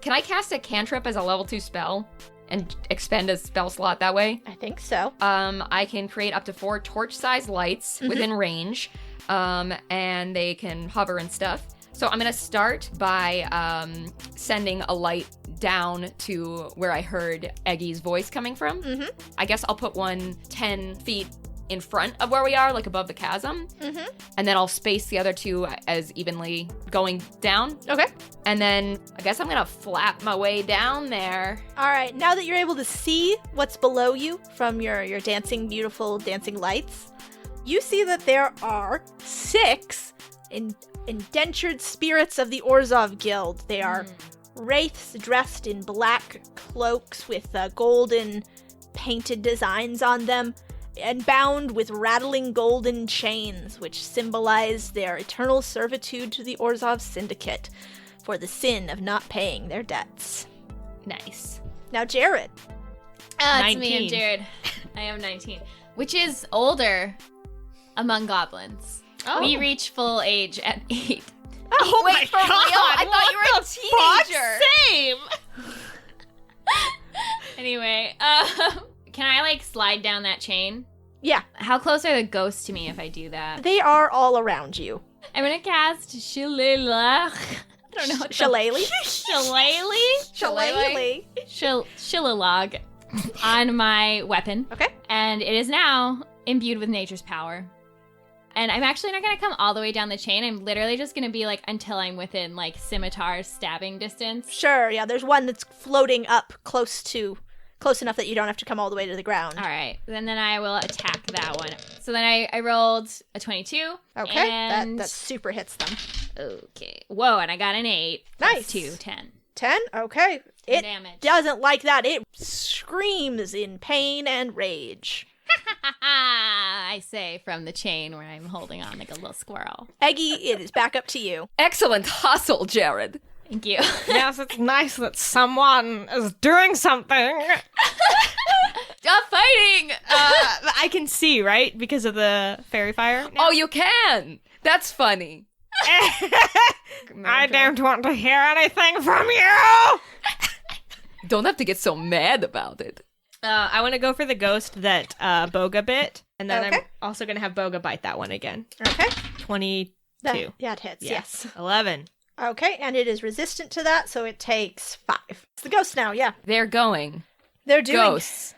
S4: can I cast a cantrip as a level 2 spell and expend a spell slot that way?
S1: I think so.
S4: I can create up to 4 torch-sized lights within range, and they can hover and stuff. So I'm going to start by sending a light down to where I heard Eggie's voice coming from.
S1: Mm-hmm.
S4: I guess I'll put one 10 feet in front of where we are, like above the chasm.
S1: Mm-hmm.
S4: And then I'll space the other 2 as evenly going down.
S1: Okay.
S4: And then I guess I'm going to flap my way down there.
S1: All right, now that you're able to see what's below you from your beautiful dancing lights, you see that there are 6 indentured spirits of the Orzhov Guild. They are wraiths dressed in black cloaks with golden painted designs on them, and bound with rattling golden chains, which symbolize their eternal servitude to the Orzhov Syndicate for the sin of not paying their debts.
S4: Nice.
S1: Now, Jared.
S2: It's me
S3: 19.
S2: and Jared. I am 19, which is older among goblins.
S1: Oh.
S2: We reach full age at 8.
S3: Oh
S4: Wait,
S3: my
S4: for real?
S3: god!
S4: I thought you were a teenager.
S3: Same!
S2: Anyway, can I slide down that chain?
S1: Yeah,
S2: How close are the ghosts to me if I do that?
S1: they are all around you.
S2: I'm gonna cast Shillelagh. I don't know what
S1: Shillelagh?
S2: Shillelagh? Shillelagh on my weapon.
S1: Okay.
S2: And it is now imbued with nature's power. And I'm actually not going to come all the way down the chain. I'm literally just going to be until I'm within scimitar stabbing distance.
S1: Sure, yeah, there's one that's floating up close enough that you don't have to come all the way to the ground.
S2: All right. Then I will attack that one. So then I rolled a 22.
S1: Okay,
S2: And...
S1: that super hits them.
S2: Okay. Whoa, and I got an 8.
S1: Nice.
S2: 2, 10.
S1: 10? Okay. It
S2: damage.
S1: doesn't like that. It screams in pain and rage.
S2: I say from the chain where I'm holding on like a little squirrel.
S1: Eggie, it is back up to you.
S4: Excellent hustle, Jared.
S2: Thank you.
S3: Yes, it's nice that someone is doing something.
S2: Stop fighting!
S3: I can see, right? Because of the fairy fire.
S4: Oh, you can. That's funny.
S3: I don't want to hear anything from you!
S4: Don't have to get so mad about it.
S3: I want to go for the ghost that Boga bit, and then
S1: Okay.
S3: I'm also going to have Boga bite that one again.
S1: Okay.
S3: 22.
S1: Yeah, it hits,
S3: Yeah.
S1: yes.
S3: 11.
S1: Okay, and it is resistant to that, so it takes 5. It's the ghost now, yeah.
S4: They're going.
S1: They're doing...
S4: Ghosts.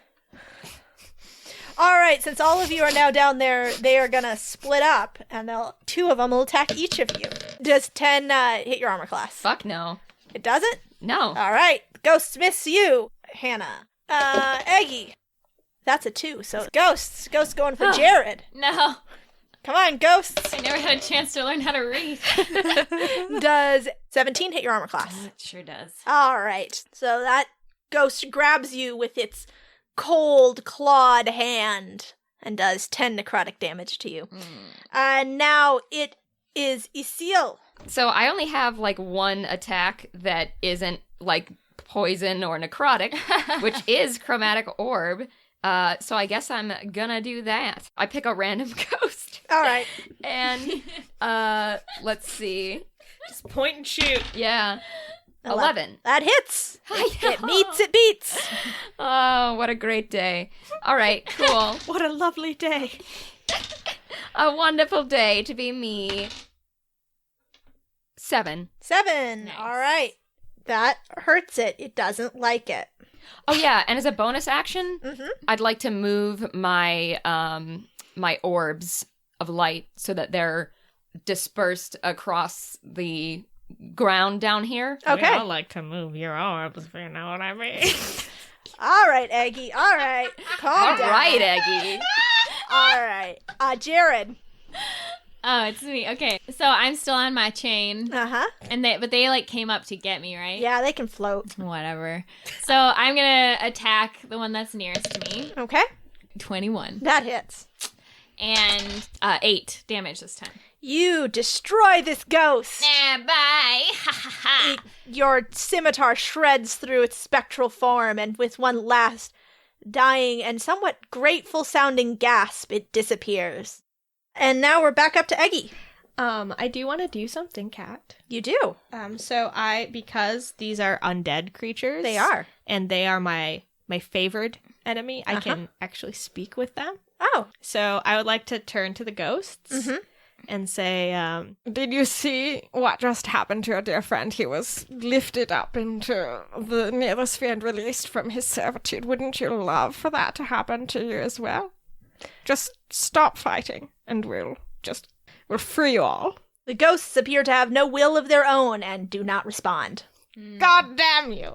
S1: All right, since all of you are now down there, they are going to split up, and 2 of them will attack each of you. Does 10 hit your armor class?
S4: Fuck no.
S1: It doesn't?
S4: No.
S1: All right, ghosts miss you, Hannah. Eggie. That's a 2, so ghosts. Ghosts going for Jared.
S2: No.
S1: Come on, ghosts.
S2: I never had a chance to learn how to read.
S1: Does 17 hit your armor class?
S2: It sure does.
S1: All right, so that ghost grabs you with its cold, clawed hand and does 10 necrotic damage to you. Now it is Yysyll.
S4: So I only have like one attack that isn't like poison or necrotic, which is chromatic orb. So I guess I'm gonna do that. I pick a random ghost.
S1: All right.
S4: And let's see.
S3: Just point and shoot.
S4: Yeah. 11.
S1: That hits. It meets, it beats.
S4: Oh, what a great day. All right, cool.
S3: What a lovely day.
S4: A wonderful day to be me. 7.
S1: 7.
S2: Nice.
S1: All right. That hurts it. It doesn't like it.
S4: Oh yeah, and as a bonus action, I'd like to move my my orbs of light so that they're dispersed across the ground down here.
S1: Okay.
S3: I like to move your orbs, if you know what I mean.
S1: All right, Eggie. All right. Calm
S4: All
S1: down.
S4: right, Eggie.
S1: All right. Jared.
S2: Oh, it's me. Okay, so I'm still on my chain,
S1: Uh-huh.
S2: but they like came up to get me, right?
S1: Yeah, they can float.
S2: Whatever. So I'm gonna attack the one that's nearest to me.
S1: Okay.
S2: 21
S1: That hits.
S2: and 8 damage this time.
S1: You destroy this ghost.
S2: Bye. Ha ha ha.
S1: Your scimitar shreds through its spectral form, and with one last dying and somewhat grateful-sounding gasp, it disappears. And now we're back up to Eggie.
S3: I do want to do something, Kat.
S1: You do.
S3: Because these are undead creatures.
S1: They are.
S3: And they are my favored enemy, I can actually speak with them.
S1: Oh.
S3: So I would like to turn to the ghosts and say, did you see what just happened to your dear friend? He was lifted up into the Nethersphere and released from his servitude. Wouldn't you love for that to happen to you as well? Just stop fighting, and we'll free you all.
S1: The ghosts appear to have no will of their own and do not respond.
S3: God damn you!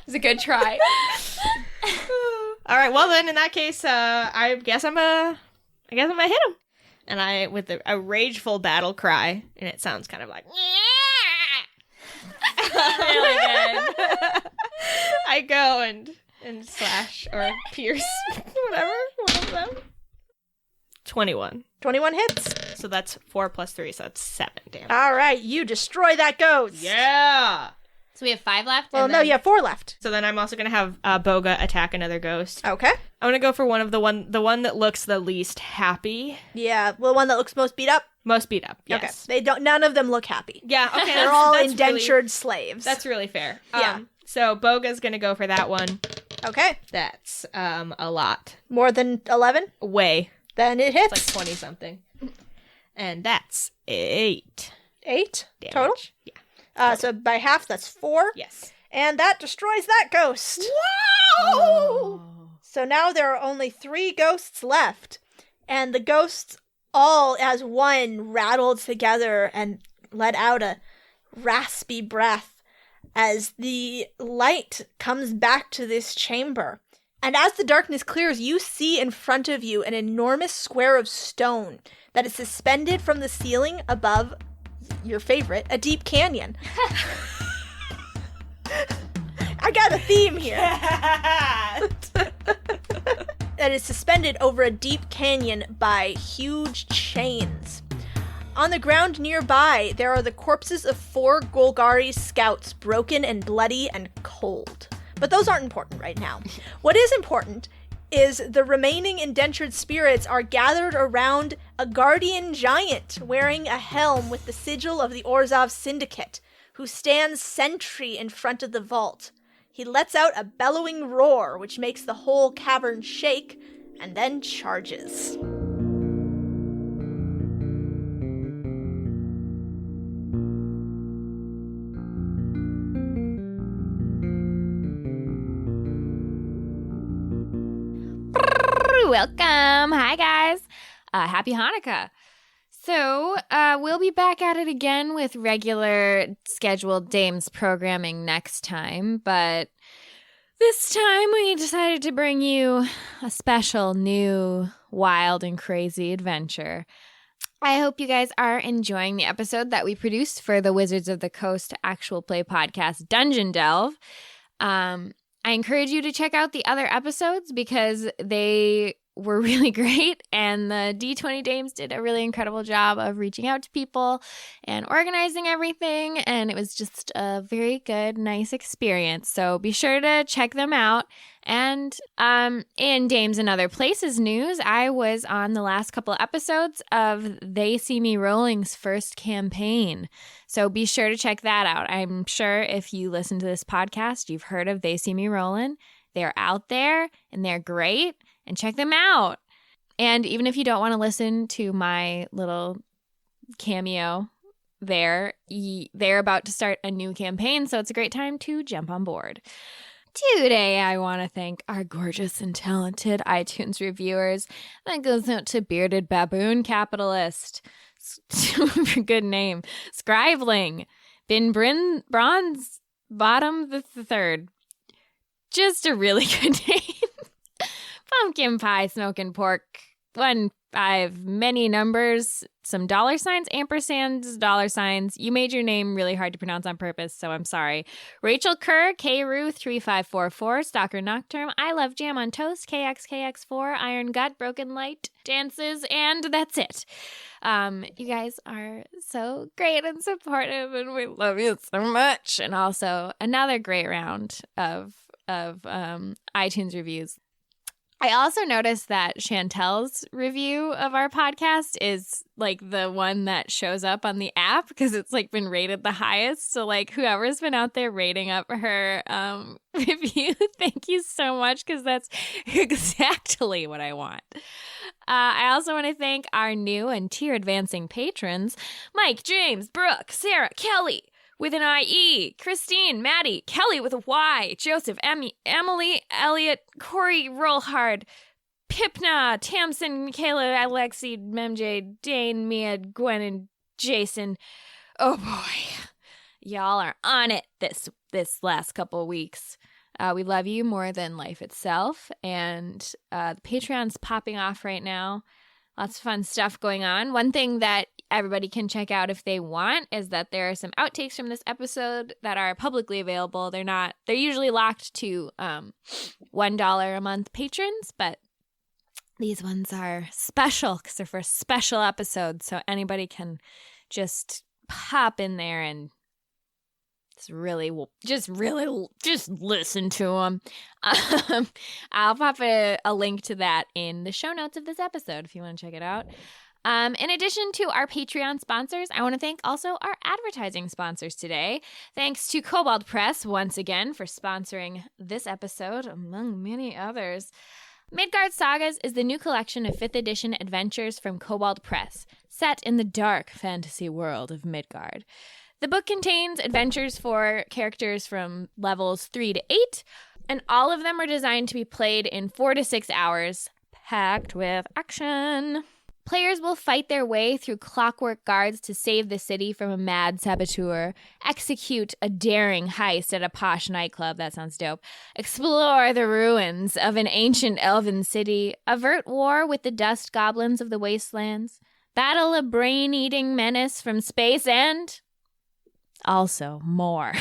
S4: It's a good try.
S3: All right, well then, in that case, I guess I'm gonna hit him, and I with a rageful battle cry, and it sounds kind of like
S2: Really good.
S3: I go and slash or pierce whatever one of them. 21.
S1: 21 hits.
S3: So that's 4 plus 3, so that's 7 damage.
S1: All right, you destroy that ghost.
S3: Yeah.
S2: So we have 5 left.
S1: Well,
S2: and
S1: no,
S2: then-
S1: you have 4 left.
S3: So then I'm also gonna have Boga attack another ghost.
S1: Okay.
S3: I'm gonna go for the one that looks the least happy.
S1: Yeah, the one that looks most beat up.
S3: Most beat up. Yes.
S1: Okay. They don't. None of them look happy.
S3: Yeah. Okay.
S1: They're all
S3: that's
S1: indentured slaves.
S3: That's really fair.
S1: Yeah.
S3: So Boga's gonna go for that one.
S1: Okay.
S3: That's a lot.
S1: More than 11.
S3: Way.
S1: Then it
S3: It's
S1: hits.
S3: like 20 something. And that's 8
S1: 8
S3: damage.
S1: total.
S3: Yeah.
S1: So by half, that's 4.
S3: Yes.
S1: And that destroys that ghost.
S3: Wow!
S1: So now there are only 3 ghosts left. And the ghosts all as one rattled together and let out a raspy breath as the light comes back to this chamber. And as the darkness clears, you see in front of you an enormous square of stone that is suspended from the ceiling above your favorite, a deep canyon. I got a theme here. That is suspended over a deep canyon by huge chains. On the ground nearby, there are the corpses of 4 Golgari scouts, broken and bloody and cold. But those aren't important right now. What is important is the remaining indentured spirits are gathered around a guardian giant wearing a helm with the sigil of the Orzhov Syndicate, who stands sentry in front of the vault. He lets out a bellowing roar, which makes the whole cavern shake, and then charges.
S5: Welcome. Hi, guys. Happy Hanukkah. So, we'll be back at it again with regular scheduled Dames programming next time, but this time we decided to bring you a special new wild and crazy adventure. I hope you guys are enjoying the episode that we produced for the Wizards of the Coast actual play podcast, Dungeon Delve. I encourage you to check out the other episodes because they were really great, and the D20 Dames did a really incredible job of reaching out to people and organizing everything, and it was just a very good, nice experience. So be sure to check them out. And in Dames and Other Places news, I was on the last couple episodes of They See Me Rolling's first campaign. So be sure to check that out. I'm sure if you listen to this podcast, you've heard of They See Me Rolling. They're out there and they're great, and check them out. And even if you don't want to listen to my little cameo there, they're about to start a new campaign, so it's a great time to jump on board. Today, I want to thank our gorgeous and talented iTunes reviewers. That goes out to Bearded Baboon Capitalist. Super good name. Scriveling. Bronze Bottom the Third. Just a really good name. Pumpkin Pie Smoking Pork 15, many numbers, some $signs, ampersands, $signs. You made your name really hard to pronounce on purpose, so I'm sorry. Rachel Kerr, Kru 3544, Stalker Nocturne, I Love Jam on Toast, KXKX4, Iron Gut, Broken Light, Dances, and that's it. You guys are so great and supportive, and we love you so much. And also another great round of iTunes reviews. I also noticed that Chantel's review of our podcast is like the one that shows up on the app because it's like been rated the highest. So like whoever's been out there rating up her review, thank you so much because that's exactly what I want. I also want to thank our new and tier advancing patrons, Mike, James, Brooke, Sarah, Kelly, with an IE, Christine, Maddie, Kelly with a Y, Joseph, Emily, Elliot, Corey, Rollhard, Pipna, Tamsin, Michaela, Alexi, MJ, Dane, Mia, Gwen, and Jason. Oh boy, y'all are on it this last couple of weeks. We love you more than life itself, and the Patreon's popping off right now. Lots of fun stuff going on. One thing that everybody can check out if they want is that there are some outtakes from this episode that are publicly available. They're usually locked to $1 a month patrons, but these ones are special because they're for special episodes. So anybody can just pop in there and just listen to them. I'll pop a link to that in the show notes of this episode if you want to check it out. In addition to our Patreon sponsors, I want to thank also our advertising sponsors today. Thanks to Kobold Press once again for sponsoring this episode, among many others. Midgard Sagas is the new collection of 5th edition adventures from Kobold Press, set in the dark fantasy world of Midgard. The book contains adventures for characters from levels 3 to 8, and all of them are designed to be played in 4 to 6 hours, packed with action. Players will fight their way through clockwork guards to save the city from a mad saboteur, execute a daring heist at a posh nightclub, that sounds dope, explore the ruins of an ancient elven city, avert war with the dust goblins of the wastelands, battle a brain-eating menace from space, and also more.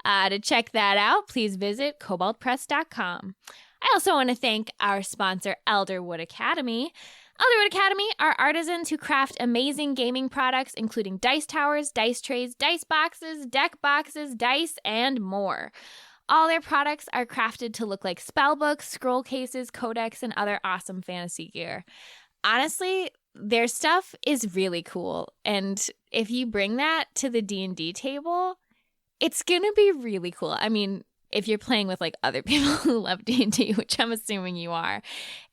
S5: To check that out, please visit koboldpress.com. I also want to thank our sponsor, Elderwood Academy. Elderwood Academy are artisans who craft amazing gaming products, including dice towers, dice trays, dice boxes, deck boxes, dice, and more. All their products are crafted to look like spellbooks, scroll cases, codex, and other awesome fantasy gear. Honestly, their stuff is really cool, and if you bring that to the D&D table, it's gonna be really cool. I mean, if you're playing with like other people who love D&D, which I'm assuming you are,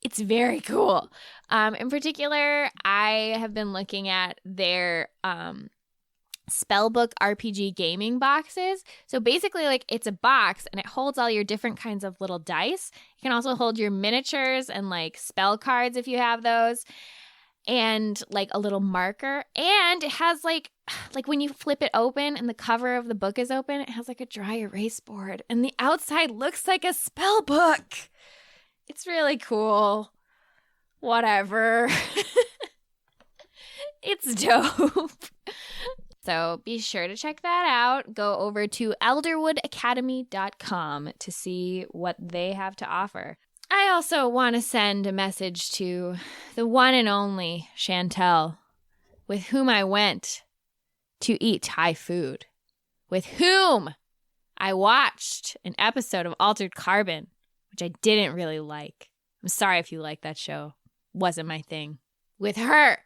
S5: it's very cool. In particular, I have been looking at their spellbook RPG gaming boxes. So basically, like, it's a box and it holds all your different kinds of little dice. It can also hold your miniatures and like spell cards if you have those, and like a little marker. And it has like when you flip it open and the cover of the book is open, it has like a dry erase board and the outside looks like a spell book. It's really cool. Whatever. It's dope. So be sure to check that out. Go over to elderwoodacademy.com to see what they have to offer. I also want to send a message to the one and only Chantel, with whom I went to eat Thai food, with whom I watched an episode of Altered Carbon, which I didn't really like. I'm sorry if you like that show. Wasn't my thing. With her,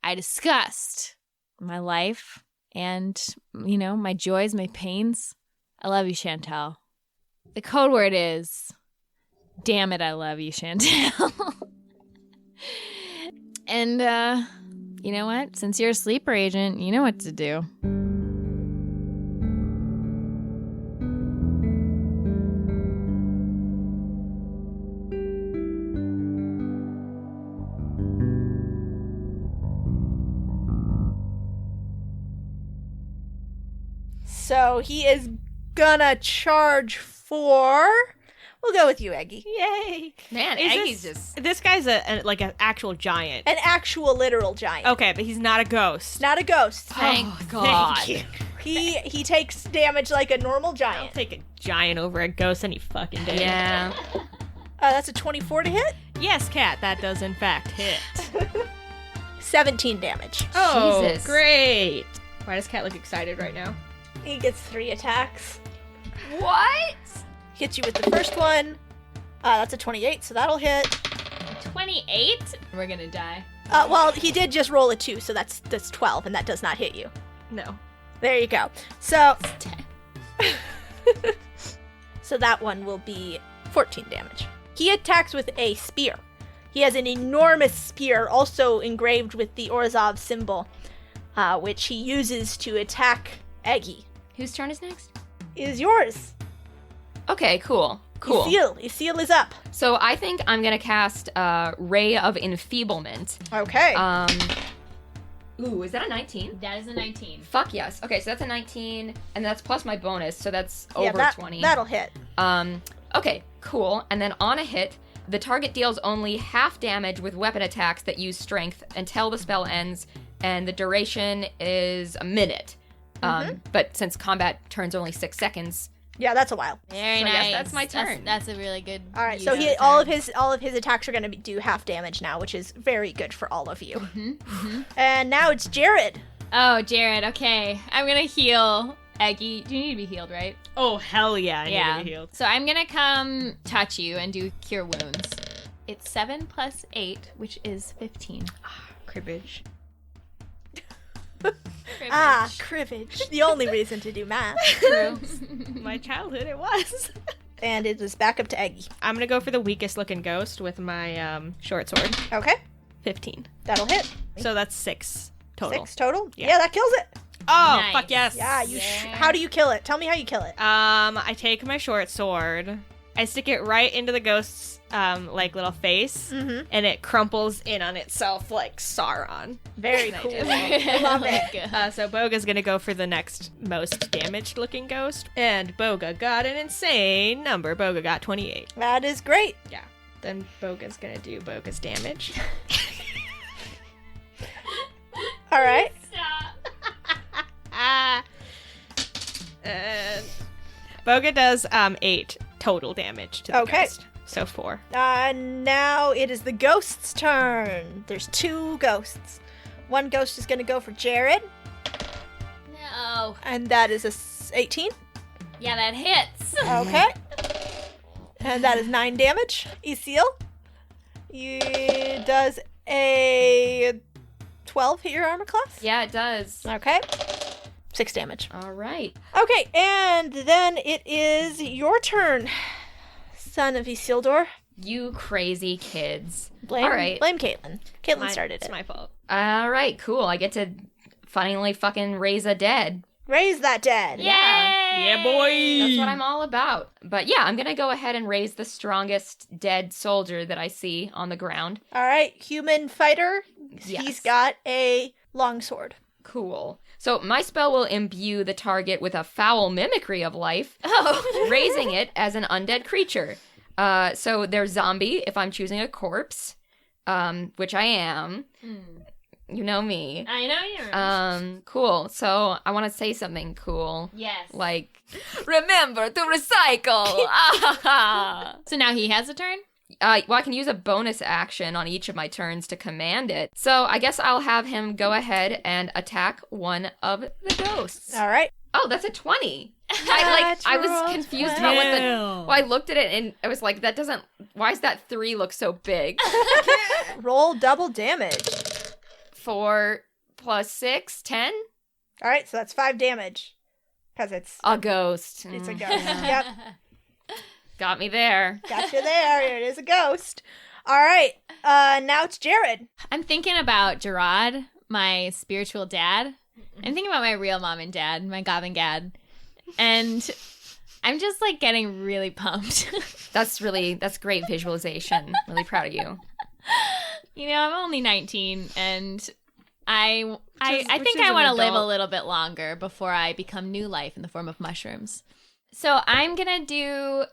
S5: I discussed my life and, you know, my joys, my pains. I love you, Chantel. The code word is, damn it, I love you, Chantel. And, you know what? Since you're a sleeper agent, you know what to do.
S1: So he is gonna charge 4. We'll go with you, Eggie.
S3: Yay.
S4: Man, Eggie's just...
S3: This guy's like an actual giant.
S1: An actual literal giant.
S3: Okay, but he's not a ghost.
S1: Not a ghost.
S4: Thank God.
S3: Thank you.
S1: He takes damage like a normal
S3: I'll
S1: giant.
S3: take a giant over a ghost any fucking day.
S4: Yeah.
S1: That's a 24 to hit.
S3: Yes, Cat, that does in fact hit.
S1: 17 damage.
S3: Oh,
S4: Jesus.
S3: great. Why does Cat look excited right now?
S1: He gets 3 attacks.
S4: What?
S1: Hits you with the first one. That's a 28, so that'll hit.
S5: 28? We're gonna die.
S1: Well, he did just roll a 2, so that's 12, and that does not hit you.
S3: No.
S1: There you go. So, so that one will be 14 damage. He attacks with a spear. He has an enormous spear, also engraved with the Orzhov symbol, which he uses to attack Eggie.
S4: Whose turn is next?
S1: It is yours.
S4: Okay, cool.
S1: Yysyll is up.
S4: So I think I'm gonna cast Ray of Enfeeblement.
S1: Okay.
S4: Ooh, is that a 19?
S5: That is a 19.
S4: Fuck yes. Okay, so that's a 19, and that's plus my bonus, so that's over
S1: yeah,
S4: 20.
S1: That'll hit.
S4: Okay, cool. And then on a hit, the target deals only half damage with weapon attacks that use strength until the spell ends, and the duration is a minute. But since combat turns only 6 seconds,
S1: Yeah, that's a while.
S5: Very
S4: So
S5: nice.
S4: yes, that's my turn.
S5: That's a really good.
S1: All right,
S5: use
S1: so
S5: of
S1: he
S5: the
S1: all
S5: turn.
S1: of his attacks are going to do half damage now, which is very good for all of you. And now it's Jared.
S5: Oh, Jared. Okay, I'm gonna heal Eggie. Do you need to be healed, right?
S3: Oh, hell yeah, I need to be healed.
S5: So I'm gonna come touch you and do cure wounds. It's 7 plus 8, which is 15.
S3: Cribbage.
S1: Cribbage. The only reason to do math.
S5: True.
S3: My childhood, it was.
S1: And it is back up to Eggie.
S3: I'm gonna go for the weakest looking ghost with my short sword.
S1: Okay,
S3: 15.
S1: that'll hit.
S3: So that's 6 total.
S1: 6 total?
S3: Yeah.
S1: Yeah, that kills it.
S3: Oh,
S5: Nice.
S3: fuck yes.
S1: Yeah, how do you kill it? Tell me how you kill it.
S3: I take my short sword. I stick it right into the ghost's like little face, and it crumples in on itself like Sauron.
S1: Very
S3: I
S1: cool.
S3: do.
S1: I love it.
S3: So Boga's gonna go for the next most damaged looking ghost, and Boga got an insane number. Boga got 28.
S1: That is great.
S3: Yeah. Then Boga's gonna do Boga's damage.
S1: All right.
S3: And Boga does 8 total damage to the ghost. So 4.
S1: Now it is the ghost's turn. There's 2 ghosts. One ghost is going to go for Jared,
S5: No.
S1: and that is a 18.
S5: Yeah, that hits.
S1: Okay. And that is 9 damage. Yysyll, you does a 12 hit your armor class?
S4: yeah, it does.
S1: Okay. 6 damage.
S4: All right.
S1: Okay, and then it is your turn, son of Isildur.
S4: You crazy kids.
S1: Blame,
S4: All right.
S1: blame Caitlin. Caitlin started
S3: It's
S1: it.
S3: my fault.
S4: All right, cool. I get to finally fucking raise a dead.
S1: Raise that dead.
S3: Yeah, boy.
S4: That's what I'm all about. But yeah, I'm going to go ahead and raise the strongest dead soldier that I see on the ground.
S1: All right, human fighter.
S4: Yes.
S1: He's got a longsword.
S4: Cool. So my spell will imbue the target with a foul mimicry of life, raising it as an undead creature. So they're zombie if I'm choosing a corpse, which I am. You know me.
S2: I know you.
S4: Cool. So I want to say something cool.
S2: Yes.
S4: Like, remember to recycle.
S2: So now he has a turn?
S4: Well, I can use a bonus action on each of my turns to command it. So I guess I'll have him go ahead and attack one of the ghosts.
S1: All right.
S4: Oh, that's a 20. I was confused about what the... Well, I looked at it and I was like, that doesn't... Why does that 3 look so big?
S1: Roll double damage.
S4: 4 plus 6, 10?
S1: All right, so that's 5 damage. Because it's
S4: A ghost.
S1: a ghost. Yep.
S4: Got me there.
S1: Got you there. It is a ghost. All right. Now it's Jared.
S2: I'm thinking about Gerard, my spiritual dad. I'm thinking about my real mom and dad, my goblin dad. And I'm just like getting really pumped.
S4: That's great visualization. Really proud of you.
S2: You know, I'm only 19 and I think
S3: is
S2: I
S3: an
S2: want to live a
S3: adult.
S2: little bit longer before I become new life in the form of mushrooms. So I'm going to do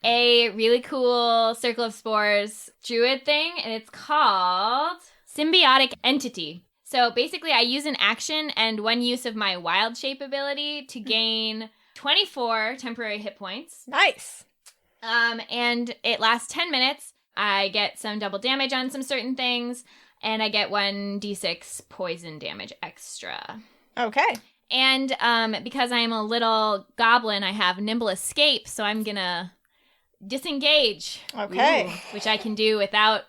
S2: a really cool Circle of Spores druid thing, and it's called Symbiotic Entity. So basically, I use an action and one use of my Wild Shape ability to gain 24 temporary hit points.
S1: Nice.
S2: And it lasts 10 minutes. I get some double damage on some certain things, and I get 1d6 poison damage extra.
S1: Okay.
S2: And because I am a little goblin, I have nimble escape, so I'm gonna disengage.
S1: Okay.
S2: Which I can do without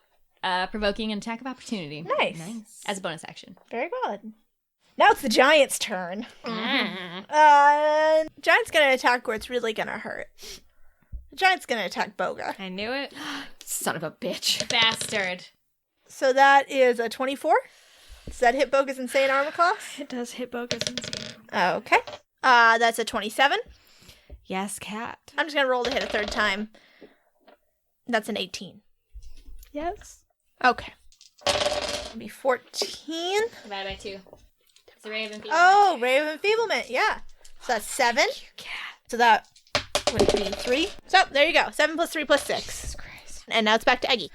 S2: provoking an attack of opportunity.
S1: Nice.
S2: As a bonus action.
S1: Very good. Now it's the giant's turn. Giant's going to attack where it's really going to hurt. The giant's going to attack Boga.
S3: I knew it.
S4: Son of a bitch.
S2: Bastard.
S1: So that is a 24. Does that hit Boga's insane armor class?
S3: It does hit Boga's insane.
S1: Okay. That's a 27.
S3: Yes, cat.
S1: I'm just going to roll to hit a third time. That's an 18.
S3: Yes.
S1: Okay. That'll be 14.
S2: Divided by 2. It's a ray of enfeeblement.
S1: Oh, Ray of Enfeeblement. Yeah. So that's 7. So that would be 3. So there you go. 7 plus 3 plus 6.
S3: Jesus Christ.
S1: And now it's back to Eggie.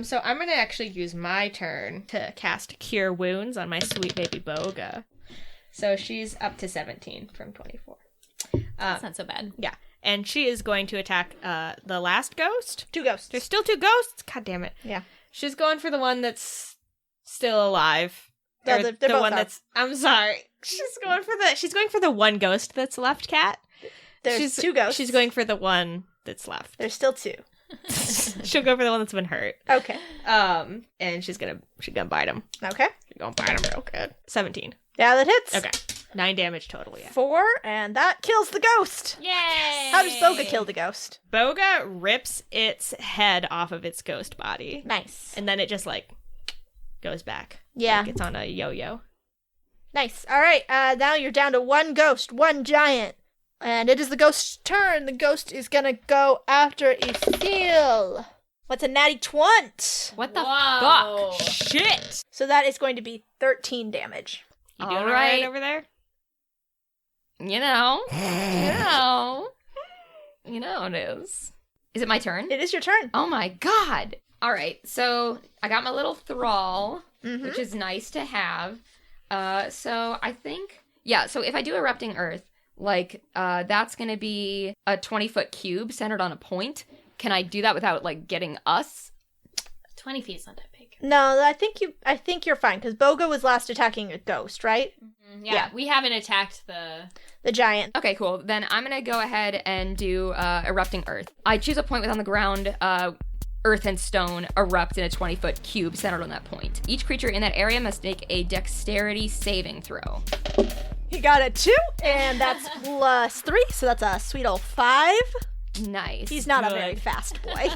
S3: So I'm going to actually use my turn to cast Cure Wounds on my sweet baby Boga. So she's up to 17 from 24.
S2: That's not so bad.
S3: Yeah. And she is going to attack the last ghost.
S1: 2 ghosts.
S3: There's still 2 ghosts? God damn it.
S1: Yeah.
S3: She's going for the one that's still alive.
S1: No,
S3: Or
S1: they're
S3: the
S1: both
S3: one
S1: up.
S3: that's... I'm sorry. She's going for the one ghost that's left, cat.
S1: There's 2 ghosts.
S3: She's going for the one that's left.
S1: There's still 2.
S3: She'll go for the one that's been hurt.
S1: Okay.
S3: And she's gonna bite him.
S1: Okay.
S3: She's gonna bite him real good. 17.
S1: Yeah, that hits.
S3: Okay. 9 damage total, yeah.
S1: 4, and that kills the ghost.
S2: Yay!
S1: How does Boga kill the ghost?
S3: Boga rips its head off of its ghost body.
S1: Nice.
S3: And then it just, goes back.
S1: Yeah.
S3: Like it's on a yo-yo.
S1: Nice. All right, now you're down to 1 ghost, 1 giant. And it is the ghost's turn. The ghost is gonna go after Yysyll. What's a natty 20?
S4: What the
S2: Whoa.
S4: fuck?
S3: Shit!
S1: So that is going to be 13 damage.
S3: You doing
S4: All
S3: all right
S4: right.
S3: over there?
S4: You know it is. Is it my turn?
S1: It is your turn.
S4: Oh my god. All right. So I got my little thrall,
S1: Mm-hmm.
S4: which is nice to have. So I think, yeah, so if I do Erupting Earth, that's going to be a 20-foot cube centered on a point. Can I do that without, getting us?
S2: 20 feet is not that big.
S1: No, I think you're fine, because Boga was last attacking a ghost, right?
S2: Yeah, we haven't attacked
S1: The giant.
S4: Okay, cool. Then I'm going to go ahead and do Erupting Earth. I choose a point on the ground. Earth and stone erupt in a 20-foot cube centered on that point. Each creature in that area must make a dexterity saving throw.
S1: He got a 2, and that's plus 3, so that's a sweet old 5.
S4: Nice.
S1: He's not a very fast boy.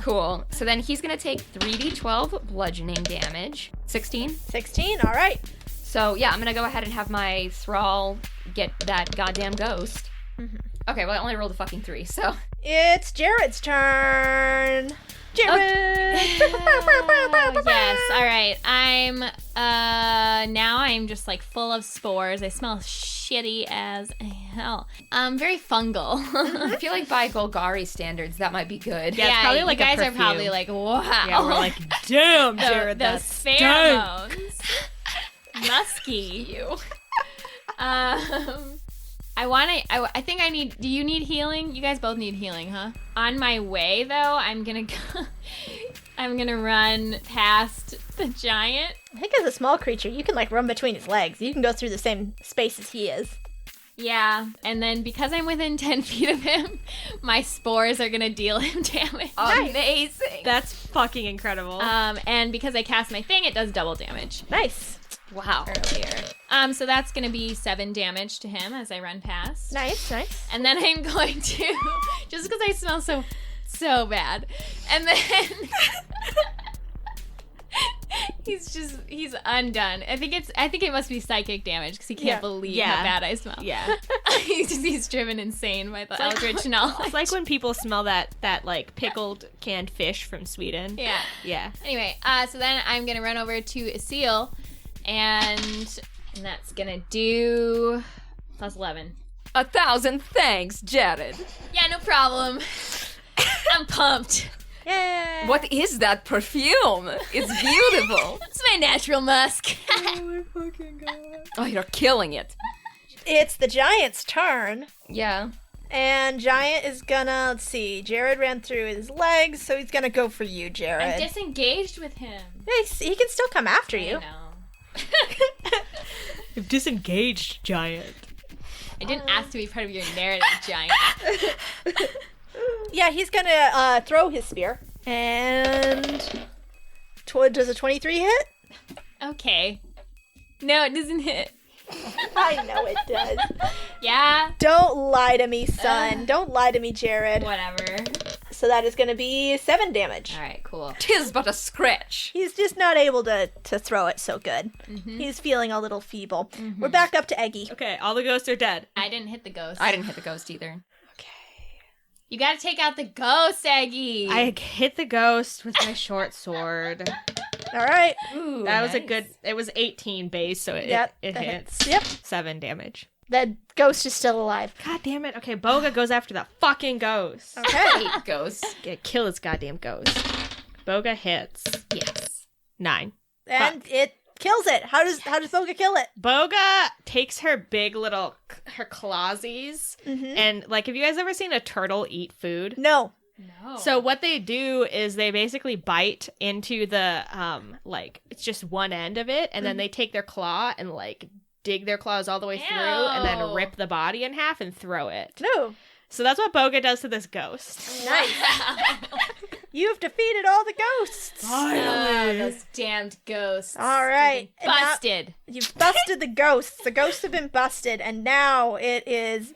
S4: Cool. So then he's going to take 3d12 bludgeoning damage. 16.
S1: 16, all right.
S4: So, yeah, I'm gonna go ahead and have my thrall get that goddamn ghost.
S1: Mm-hmm.
S4: Okay, well, I only rolled a fucking 3, so...
S1: It's Jared's turn. Jared!
S2: Yes, alright. I'm just like full of spores. I smell shitty as hell. Very fungal.
S4: I feel like by Golgari standards, that might be good.
S3: Yeah, it's probably like
S2: you
S3: a
S2: guys are
S3: perfume.
S2: probably like, wow.
S3: Yeah, we're like, damn, Jared,
S2: those
S3: that's
S2: pheromones. Musky.
S4: You.
S2: I think I need. Do you need healing? You guys both need healing, huh? On my way though, I'm gonna run past the giant.
S1: I think as a small creature, you can like run between his legs. You can go through the same space as he is.
S2: Yeah, and then because I'm within 10 feet of him, my spores are gonna deal him damage.
S4: Amazing.
S3: That's fucking incredible.
S2: And because I cast my thing, it does double damage.
S1: Nice.
S4: Wow.
S2: Earlier. So that's gonna be 7 damage to him as I run past.
S1: Nice.
S2: And then I'm going to, just because I smell so bad, and then he's undone. I think it must be psychic damage because he can't believe how bad I smell.
S3: Yeah.
S2: he's driven insane by the eldritch knowledge.
S3: It's like when people smell that like pickled canned fish from Sweden.
S2: Yeah.
S3: Yeah.
S2: Anyway, so then I'm gonna run over to Yysyll, and that's gonna do plus 11.
S4: 1,000 thanks, Jared.
S2: Yeah, no problem. I'm pumped.
S1: Yeah.
S4: What is that perfume? It's beautiful.
S2: It's my natural musk.
S4: Oh, you're killing it.
S1: It's the giant's turn.
S4: Yeah.
S1: And Giant is gonna, let's see, Jared ran through his legs, so he's gonna go for you, Jared.
S2: I'm disengaged with him.
S1: He can still come after you.
S2: I know.
S3: You've disengaged, giant.
S2: I didn't ask to be part of your narrative, Giant.
S1: Yeah, he's gonna throw his spear. And does a 23 hit?
S2: Okay. No, it doesn't hit.
S1: I know it does.
S2: Yeah?
S1: Don't lie to me, son. Don't lie to me, Jared.
S2: Whatever.
S1: So that is gonna be 7 damage.
S2: Alright, cool.
S4: 'Tis but a scratch.
S1: He's just not able to throw it so good.
S2: Mm-hmm.
S1: He's feeling a little feeble. We're back up to Eggie.
S3: Okay, all the ghosts are dead.
S2: I didn't hit the ghost.
S4: I didn't hit the ghost either.
S2: You gotta take out the ghost, Eggie.
S3: I hit the ghost with my short sword.
S1: All right.
S4: Ooh,
S3: That was a
S4: nice.
S3: good. It was 18 base, so it
S1: Yep,
S3: it
S1: that
S3: hits.
S1: Yep.
S3: 7 damage.
S1: The ghost is still alive.
S3: God damn it. Okay, Boga goes after the fucking ghost.
S1: Okay.
S4: Hate ghosts.
S3: Gonna kill this goddamn ghost. Boga hits.
S4: Yes.
S3: 9.
S1: And it kills it. How does Boga kill it?
S3: Boga takes her big little her clawsies and like, have you guys ever seen a turtle eat food?
S1: No.
S2: No.
S3: So what they do is they basically bite into the like, it's just one end of it, and then they take their claw and like dig their claws all the way through and then rip the body in half and throw it.
S1: No.
S3: So that's what Boga does to this ghost.
S1: Nice. You've defeated all the ghosts.
S2: Oh, those damned ghosts.
S1: All right. And now-
S2: Busted.
S1: You've busted the ghosts. The ghosts have been busted, and now it is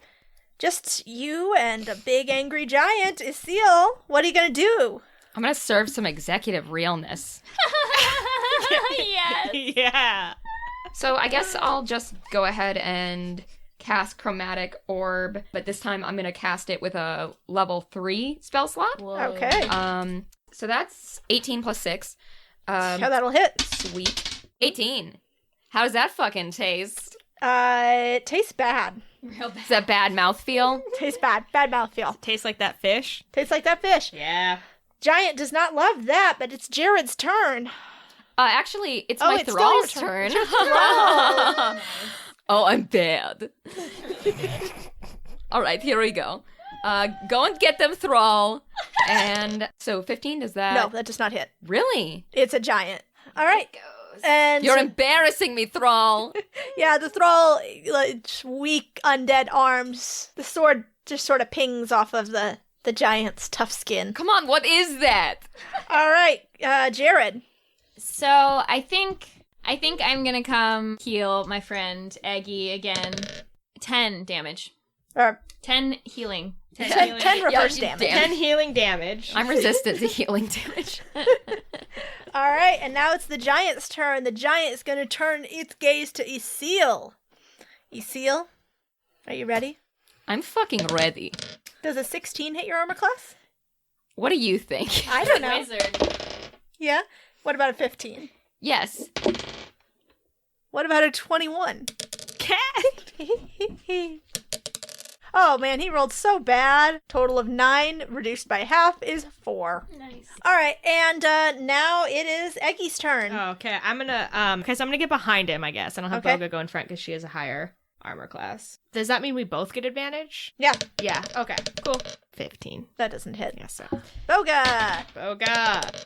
S1: just you and a big angry giant, Yysyll. What are you gonna do?
S4: I'm gonna serve some executive realness.
S2: Yes.
S3: Yeah.
S4: So I guess I'll just go ahead and cast Chromatic Orb, but this time I'm gonna cast it with a level 3 spell slot.
S1: Okay.
S4: So that's 18 plus 6.
S1: How that'll hit.
S4: Sweet. 18. How does that fucking taste?
S1: It tastes bad.
S2: Real bad.
S4: Is that bad mouthfeel?
S1: Tastes bad. Bad mouthfeel.
S3: Tastes like that fish.
S1: Tastes like that fish.
S3: Yeah.
S1: Giant does not love that, but it's Jared's turn.
S4: Actually, it's
S1: Oh,
S4: my
S1: it's still your
S4: thrall's
S1: turn.
S4: turn. Oh, I'm bad. All right, here we go. Go and get them, thrall. And so 15, does that...
S1: No, that does not hit.
S4: Really?
S1: It's a giant. All right. And
S4: You're embarrassing me, thrall.
S1: yeah, the thrall, like, weak undead arms. The sword just sort of pings off of the giant's tough skin.
S4: Come on, what is that?
S1: All right, Jared.
S2: So I think I'm gonna come heal my friend Eggie again. 10 damage.
S1: Or
S2: 10 healing.
S1: 10 reverse
S4: you
S1: damage.
S4: damn.
S3: 10 healing damage.
S4: I'm resistant to healing damage.
S1: All right, and now it's the giant's turn. The giant is going to turn its gaze to Yysyll. Yysyll, are you ready?
S4: I'm fucking ready.
S1: Does a 16 hit your armor class?
S4: What do you think?
S1: I don't know.
S2: Wizard.
S1: Yeah? What about a 15?
S4: Yes.
S1: What about a 21?
S3: Cat.
S1: Oh man, he rolled so bad. Total of 9, reduced by half is 4.
S2: Nice.
S1: All right, and now it is Eggie's turn.
S3: Okay, I'm gonna because I'm gonna get behind him. I guess I don't have
S1: Okay.
S3: Boga go in front because she has a higher armor class. Does that mean we both get advantage?
S1: Yeah,
S3: Yeah. Okay. Cool. 15.
S1: that doesn't hit.
S3: Yes. So
S1: Boga!
S3: Boga.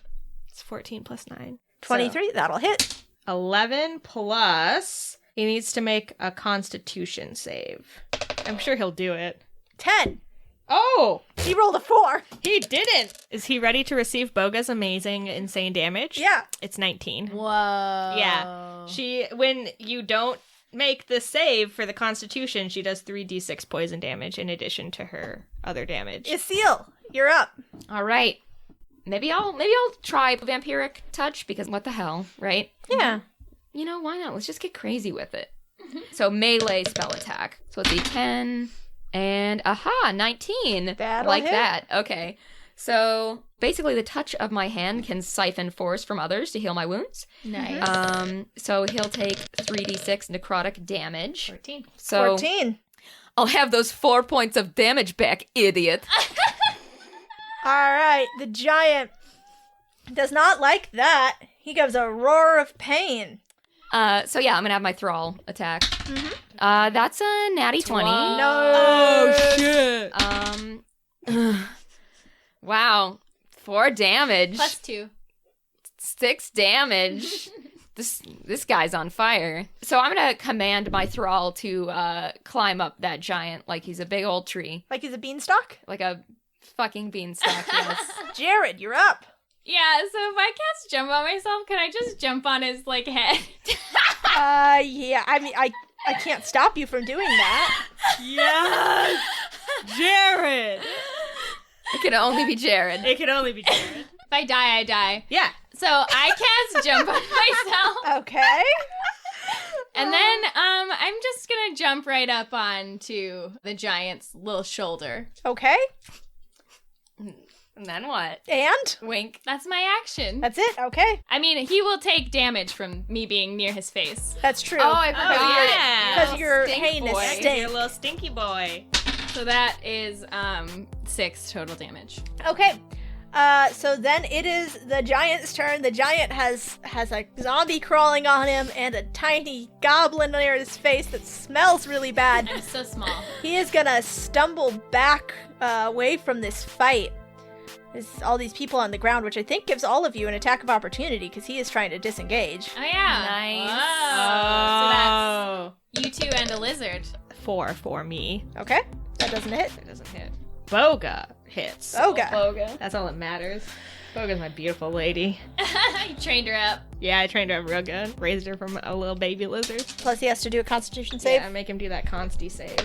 S3: It's 14 plus 9.
S1: 23, that'll hit.
S3: 11 plus. He needs to make a Constitution save. I'm sure he'll do it.
S1: 10.
S3: Oh,
S1: He rolled a 4.
S3: he didn't. Is he ready to receive Boga's amazing, insane damage?
S1: Yeah.
S3: It's 19.
S2: Whoa.
S3: Yeah. When you don't make the save for the Constitution, she does 3d6 poison damage in addition to her other damage.
S1: Yysyll, you're up.
S4: All right. Maybe I'll try vampiric touch because what the hell, right?
S1: Yeah.
S4: You know, why not? Let's just get crazy with it. So melee spell attack. So let's see, 10 and 19.
S1: That'll
S4: like
S1: hit.
S4: that. Okay. So basically the touch of my hand can siphon force from others to heal my wounds.
S2: Nice.
S4: So he'll take 3d6 necrotic damage.
S3: 14.
S4: So
S1: 14.
S4: I'll have those 4 points of damage back, idiot.
S1: All right, the giant does not like that. He gives a roar of pain.
S4: So yeah, I'm gonna have my thrall attack. That's a natty 20.
S1: No.
S3: shit.
S4: Wow. 4 damage.
S2: Plus 2.
S4: 6 damage. This guy's on fire. So I'm gonna command my thrall to climb up that giant like he's a big old tree.
S1: Like he's a beanstalk?
S4: Like a fucking beanstalk, yes.
S1: Jared, you're up.
S2: Yeah, so if I cast jump on myself, can I just jump on his, like, head?
S1: Yeah, I mean, I can't stop you from doing that.
S3: Yes! Jared!
S4: It can only be Jared.
S3: It can only be Jared.
S2: If I die, I die.
S3: Yeah.
S2: So I cast jump on myself,
S1: Okay.
S2: and then I'm just gonna jump right up onto the giant's little shoulder.
S1: Okay.
S4: And then what?
S1: And?
S4: Wink.
S2: That's my action.
S1: That's it. Okay.
S2: I mean, he will take damage from me being near his face.
S1: That's true.
S4: Oh, I forgot.
S3: yeah.
S1: Because you're
S4: Stink
S1: heinous
S4: boy.
S1: stink.
S3: You're a little stinky boy.
S2: So that is 6 total damage.
S1: Okay. So then it is the giant's turn. The giant has a zombie crawling on him and a tiny goblin near his face that smells really bad.
S2: I'm so small.
S1: He is gonna stumble back away from this fight. There's all these people on the ground, which I think gives all of you an attack of opportunity because he is trying to disengage.
S2: Oh yeah.
S4: Nice.
S2: Whoa. So that's you two and a lizard.
S3: 4 for me.
S1: Okay, that doesn't hit.
S3: It doesn't hit. Boga hits.
S1: Boga.
S4: Boga.
S3: That's all that matters. Boga's my beautiful lady.
S2: You trained her up.
S3: Yeah, I trained her real good. Raised her from a little baby lizard.
S1: Plus he has to do a Constitution save.
S3: Yeah, make him do that Consti save.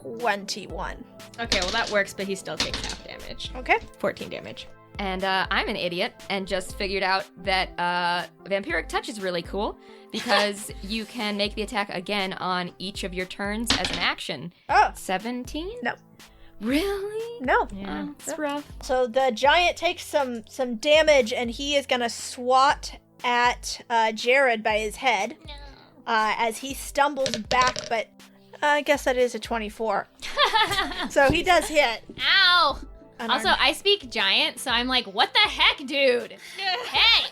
S1: 21.
S3: Okay, well that works, but he still takes half damage.
S1: Okay.
S3: 14 damage.
S4: And I'm an idiot and just figured out that Vampiric Touch is really cool because you can make the attack again on each of your turns as an action.
S1: Oh,
S4: 17?
S1: No.
S4: Really?
S1: no.
S3: Yeah.
S4: Oh, it's rough.
S1: So the giant takes some damage and he is gonna swat at Jared by his head as he stumbles back, but I guess that is a 24. So he does hit.
S2: Ow!
S1: Unarmed.
S2: Also, I speak giant, so I'm like, what the heck, dude? Hey!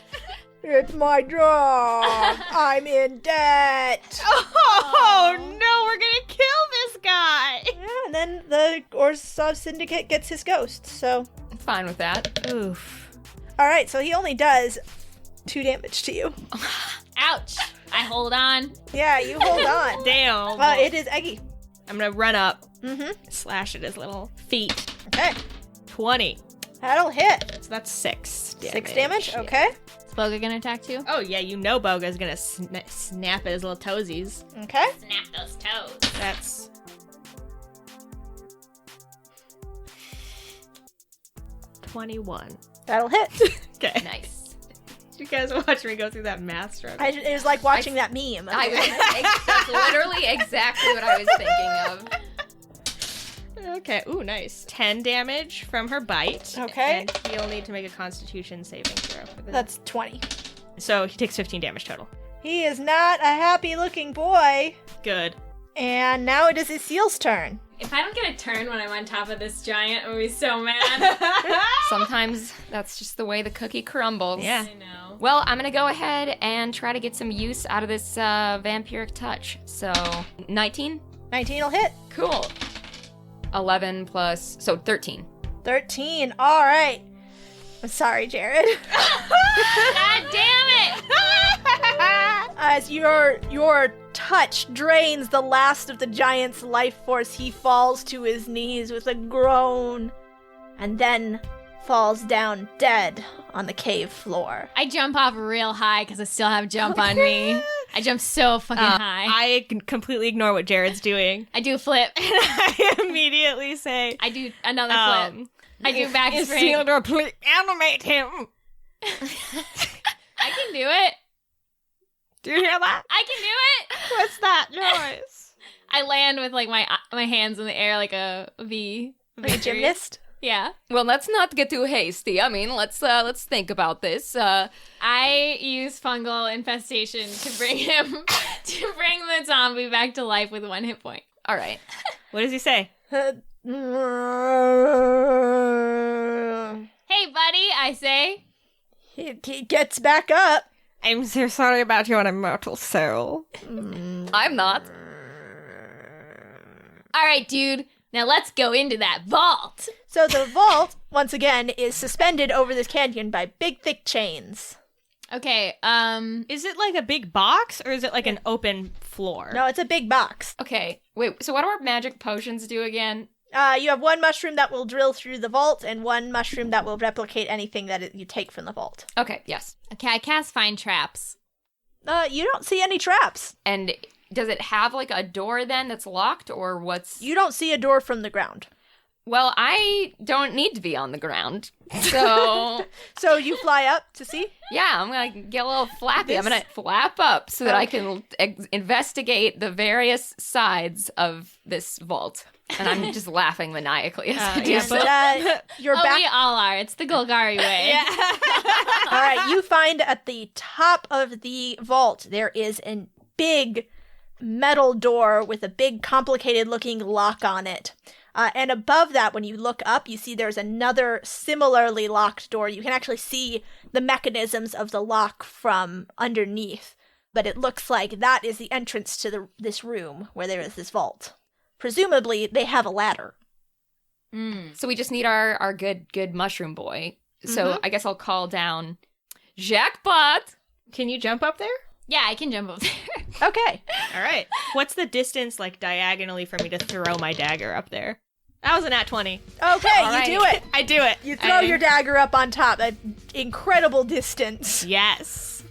S1: It's my job. I'm in debt.
S3: Oh no, we're gonna kill this guy!
S1: Yeah, and then the Orzhov Syndicate gets his ghost. So,
S4: I'm fine with that.
S3: Oof.
S1: all right. So he only does 2 damage to you.
S2: Ouch! I hold on.
S1: Yeah, you hold on.
S3: Damn.
S1: It is Eggie.
S3: I'm gonna run up,
S1: Mm-hmm.
S3: slash at his little feet.
S1: Okay,
S3: 20.
S1: that'll hit.
S3: So that's 6 damage.
S1: 6 damage.
S3: Yeah.
S1: Okay.
S2: Is Boga gonna attack too?
S3: Oh yeah, you know Boga's gonna snap at his little toesies.
S1: Okay.
S2: Snap those toes.
S3: That's 21.
S1: That'll hit.
S3: Okay.
S4: Nice.
S3: You guys watch me go through that math struggle.
S1: It was like watching that meme.
S4: That's literally exactly what I was thinking of.
S3: Okay. Ooh, nice. 10 damage from her bite.
S1: Okay.
S3: And he'll need to make a Constitution saving throw.
S1: That's 20.
S3: So he takes 15 damage total.
S1: He is not a happy-looking boy.
S3: Good.
S1: And now it is Yysyll's turn.
S5: If I don't get a turn when I'm on top of this giant, I'm gonna be so mad.
S4: Sometimes that's just the way the cookie crumbles.
S3: Yeah.
S5: I know.
S4: Well, I'm gonna go ahead and try to get some use out of this vampiric touch. So, 19?
S1: 19 will hit.
S4: Cool. 11 plus, so 13.
S1: 13. All right. I'm sorry, Jared.
S5: God damn it!
S1: As your touch drains the last of the giant's life force, he falls to his knees with a groan and then falls down dead on the cave floor.
S5: I jump off real high because I still have jump on me. I jump so fucking high.
S3: I completely ignore what Jared's doing.
S5: I do a flip.
S3: And I immediately say,
S5: I do another flip. I do back spring.
S3: Isildur, please animate him.
S5: I can do it.
S3: Do you hear that?
S5: I can do it.
S3: What's that noise?
S5: I land with like my hands in the air like a V.
S1: Like a gymnast?
S5: Yeah.
S4: Well, let's not get too hasty. I mean, let's think about this.
S5: I use fungal infestation to bring the zombie back to life with 1 hit point.
S4: All right.
S3: What does he say?
S5: Hey, buddy, I say.
S1: He gets back up.
S3: I'm so sorry about your immortal soul.
S4: I'm not.
S5: All right, dude. Now let's go into that vault.
S1: So the vault, once again, is suspended over this canyon by big, thick chains.
S5: Okay,
S3: Is it like a big box or is it like an open floor?
S1: No, it's a big box.
S4: Okay, wait, so what do our magic potions do again?
S1: You have 1 mushroom that will drill through the vault and 1 mushroom that will replicate anything that you take from the vault.
S4: Okay, yes.
S5: okay, I cast find traps.
S1: You don't see any traps.
S4: And does it have like a door then that's locked or what's...
S1: You don't see a door from the ground.
S4: Well, I don't need to be on the ground. So,
S1: So you fly up to see?
S4: yeah, I'm going to get a little flappy. I'm going to flap up so that I can investigate the various sides of this vault. And I'm just laughing maniacally as I do
S3: yeah,
S4: so.
S1: But you're
S5: Oh,
S1: back.
S5: we all are. It's the Golgari way.
S1: All right, you find at the top of the vault there is a big metal door with a big complicated looking lock on it. And above that, when you look up, you see there's another similarly locked door. You can actually see the mechanisms of the lock from underneath. But it looks like that is the entrance to this room where there is this vault. Presumably, they have a ladder.
S4: So we just need our good mushroom boy. So I guess I'll call down Jackpot.
S3: Can you jump up there?
S5: Yeah, I can jump up there.
S1: Okay.
S3: All right. What's the distance, like, diagonally for me to throw my dagger up there? That was a nat 20.
S1: Okay,
S4: right.
S1: you do it.
S3: I do it.
S1: You throw your dagger up on top. An incredible distance.
S3: Yes.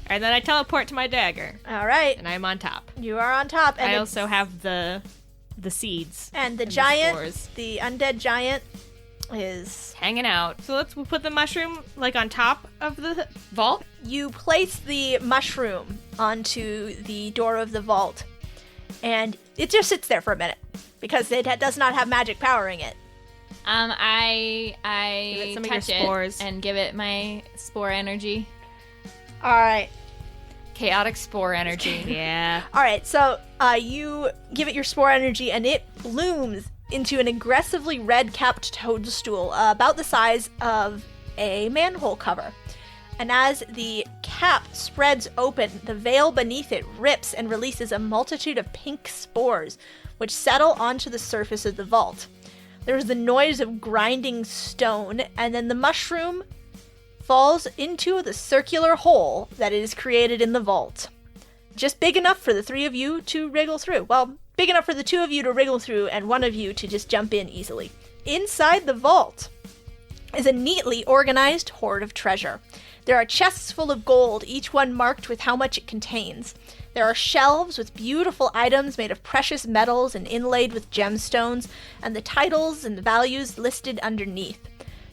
S3: And then I teleport to my dagger,
S1: All right.
S3: and I'm on top.
S1: You are on top. And
S3: I
S1: it's-
S3: also have the seeds.
S1: And the
S3: and the
S1: giant,
S3: spores.
S1: the undead giant, is...
S4: Hanging out.
S3: So we'll put the mushroom, like, on top of the...
S4: Vault?
S1: You place the mushroom onto the door of the vault, and it just sits there for a minute, because it does not have magic powering it.
S5: I
S3: Give it some of your
S5: touch
S3: spores.
S5: it and give it my spore energy.
S1: All right.
S4: Chaotic spore energy.
S3: Yeah.
S1: All right, so you give it your spore energy, and it blooms into an aggressively red-capped toadstool about the size of a manhole cover. And as the cap spreads open, the veil beneath it rips and releases a multitude of pink spores, which settle onto the surface of the vault. There's the noise of grinding stone, and then the mushroom falls into the circular hole that is created in the vault. Just big enough for the 3 of you to wriggle through. Well, big enough for the 2 of you to wriggle through and 1 of you to just jump in easily. Inside the vault is a neatly organized hoard of treasure. There are chests full of gold, each one marked with how much it contains. There are shelves with beautiful items made of precious metals and inlaid with gemstones, and the titles and the values listed underneath.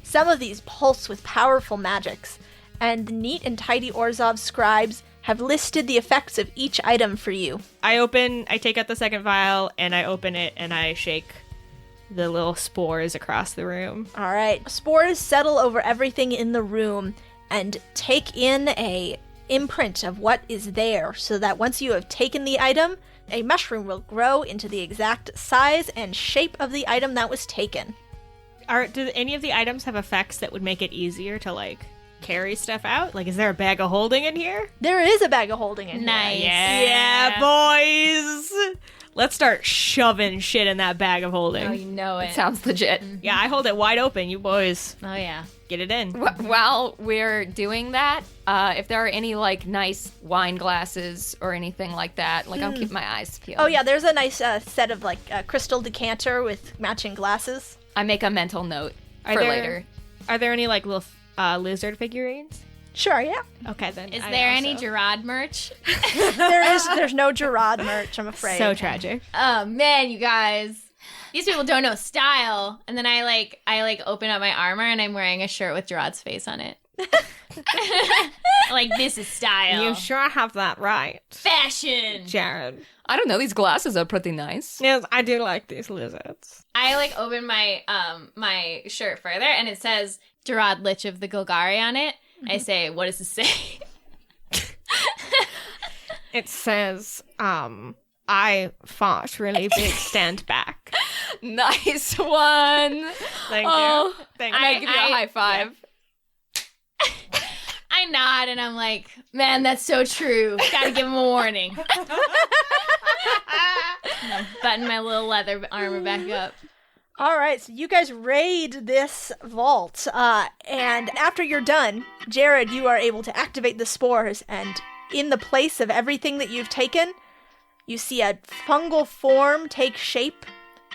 S1: Some of these pulse with powerful magics, and the neat and tidy Orzhov scribes have listed the effects of each item for you.
S3: I take out the second vial, and I open it, and I shake the little spores across the room.
S1: All right. Spores settle over everything in the room and take in a imprint of what is there, so that once you have taken the item, a mushroom will grow into the exact size and shape of the item that was taken.
S3: Do any of the items have effects that would make it easier to, like, carry stuff out? Like, is there a bag of holding in here?
S1: There is a bag of holding in
S2: Nice.
S1: here.
S3: Yeah, boys! Let's start shoving shit in that bag of holding.
S2: Oh, you know it.
S4: Sounds legit.
S3: Yeah, I hold it wide open. You boys,
S2: Oh, yeah.
S3: get it in.
S4: While we're doing that, if there are any like nice wine glasses or anything like that, like I'll keep my eyes peeled.
S1: Oh yeah, there's a nice set of like crystal decanter with matching glasses.
S4: I make a mental note
S3: Are
S4: for
S3: there-
S4: later.
S3: Are there any, like, little lizard figurines?
S1: Sure, yeah.
S3: Okay, then.
S2: Is
S3: I
S2: there
S3: also-
S2: any Gerard merch?
S1: There's no Gerard merch, I'm afraid.
S3: So tragic.
S2: Oh, man, you guys. These people don't know style. And then I open up my armor and I'm wearing a shirt with Gerard's face on it. Like, this is style.
S3: You sure have that right,
S2: Fashion.
S3: Jared.
S4: I don't know, these glasses are pretty nice.
S3: Yes, I do like these lizards.
S2: I like open my my shirt further and it says Gerard Lich of the Golgari on it. I say, what does it say?
S3: It says, I fought really big, stand back.
S4: Nice one.
S3: Thank
S4: Oh,
S3: you. Thank
S4: I
S3: you.
S4: give you a high five.
S2: I nod and I'm like, man, that's so true. Gotta give him a warning. And I button my little leather armor back up.
S1: All right, so you guys raid this vault, and after you're done, Jared, you are able to activate the spores, and in the place of everything that you've taken, you see a fungal form take shape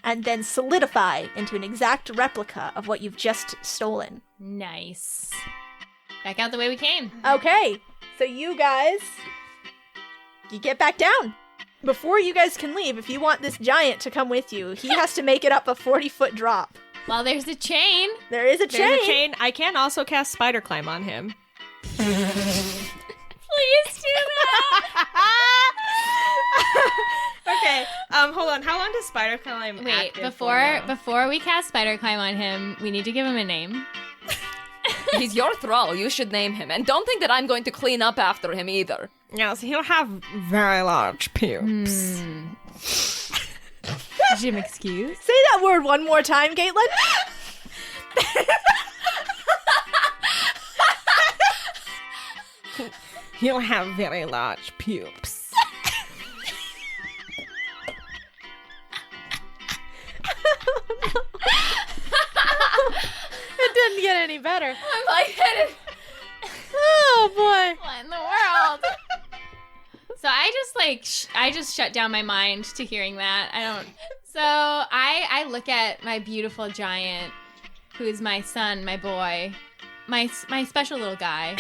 S1: and then solidify into an exact replica of what you've just stolen.
S2: Nice. Back out the way we came.
S1: Okay, so you guys, you get back down. Before you guys can leave, if you want this giant to come with you, he has to make it up a 40-foot drop.
S2: Well, there's a chain.
S1: There is a chain.
S3: There's a chain. I can also cast spider climb on him.
S2: Please do that.
S3: Okay. Hold on. How long does spider climb
S2: Wait,
S3: active for now?
S2: before we cast spider climb on him, we need to give him a name.
S4: He's your thrall. You should name him. And don't think that I'm going to clean up after him either.
S3: Yes, he'll have very large pubes.
S2: Jim, excuse?
S1: Say that word one more time, Caitlin.
S3: He'll have very large pubes.
S1: It didn't get any better.
S2: I'm lightheaded.
S1: Oh boy.
S2: What in the world? So I just shut down my mind to hearing that. So I look at my beautiful giant, who is my son, my boy, my special little guy,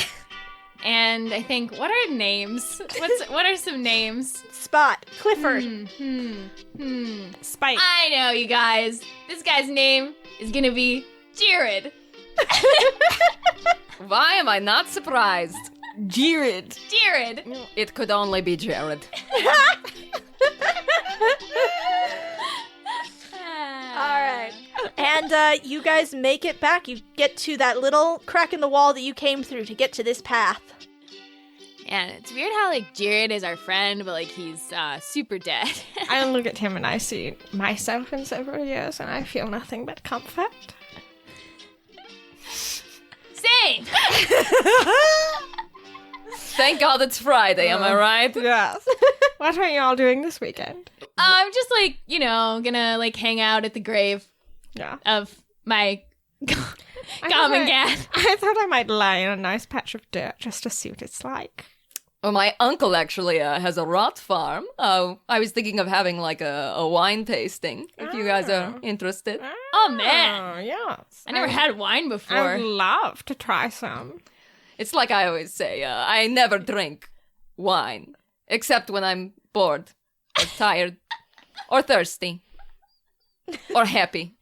S2: and I think, what are names? What are some names?
S1: Spot. Clifford.
S3: Spike.
S2: I know, you guys. This guy's name is gonna be Jared.
S4: Why am I not surprised?
S3: Jared.
S2: Jared.
S4: It could only be Jared.
S1: Alright. And you guys make it back. You get to that little crack in the wall that you came through to get to this path.
S2: And it's weird how, like, Jared is our friend, but, like, he's super dead.
S3: I look at him and I see myself in several years and I feel nothing but comfort.
S2: Same.
S4: Thank God it's Friday, am I right?
S3: Yes. What are y'all doing this weekend?
S2: I'm just, like, gonna, like, hang out at the grave
S3: Yeah.
S2: of my common cat.
S3: I thought I might lie in a nice patch of dirt just to see what it's like.
S4: Well, my uncle actually has a rot farm. I was thinking of having like a wine tasting, if you guys are interested.
S2: Oh, man.
S3: Oh, yes.
S2: I never had wine
S3: I
S2: before.
S3: would love to try some.
S4: It's like I always say, I never drink wine, except when I'm bored, or tired, or thirsty, or happy.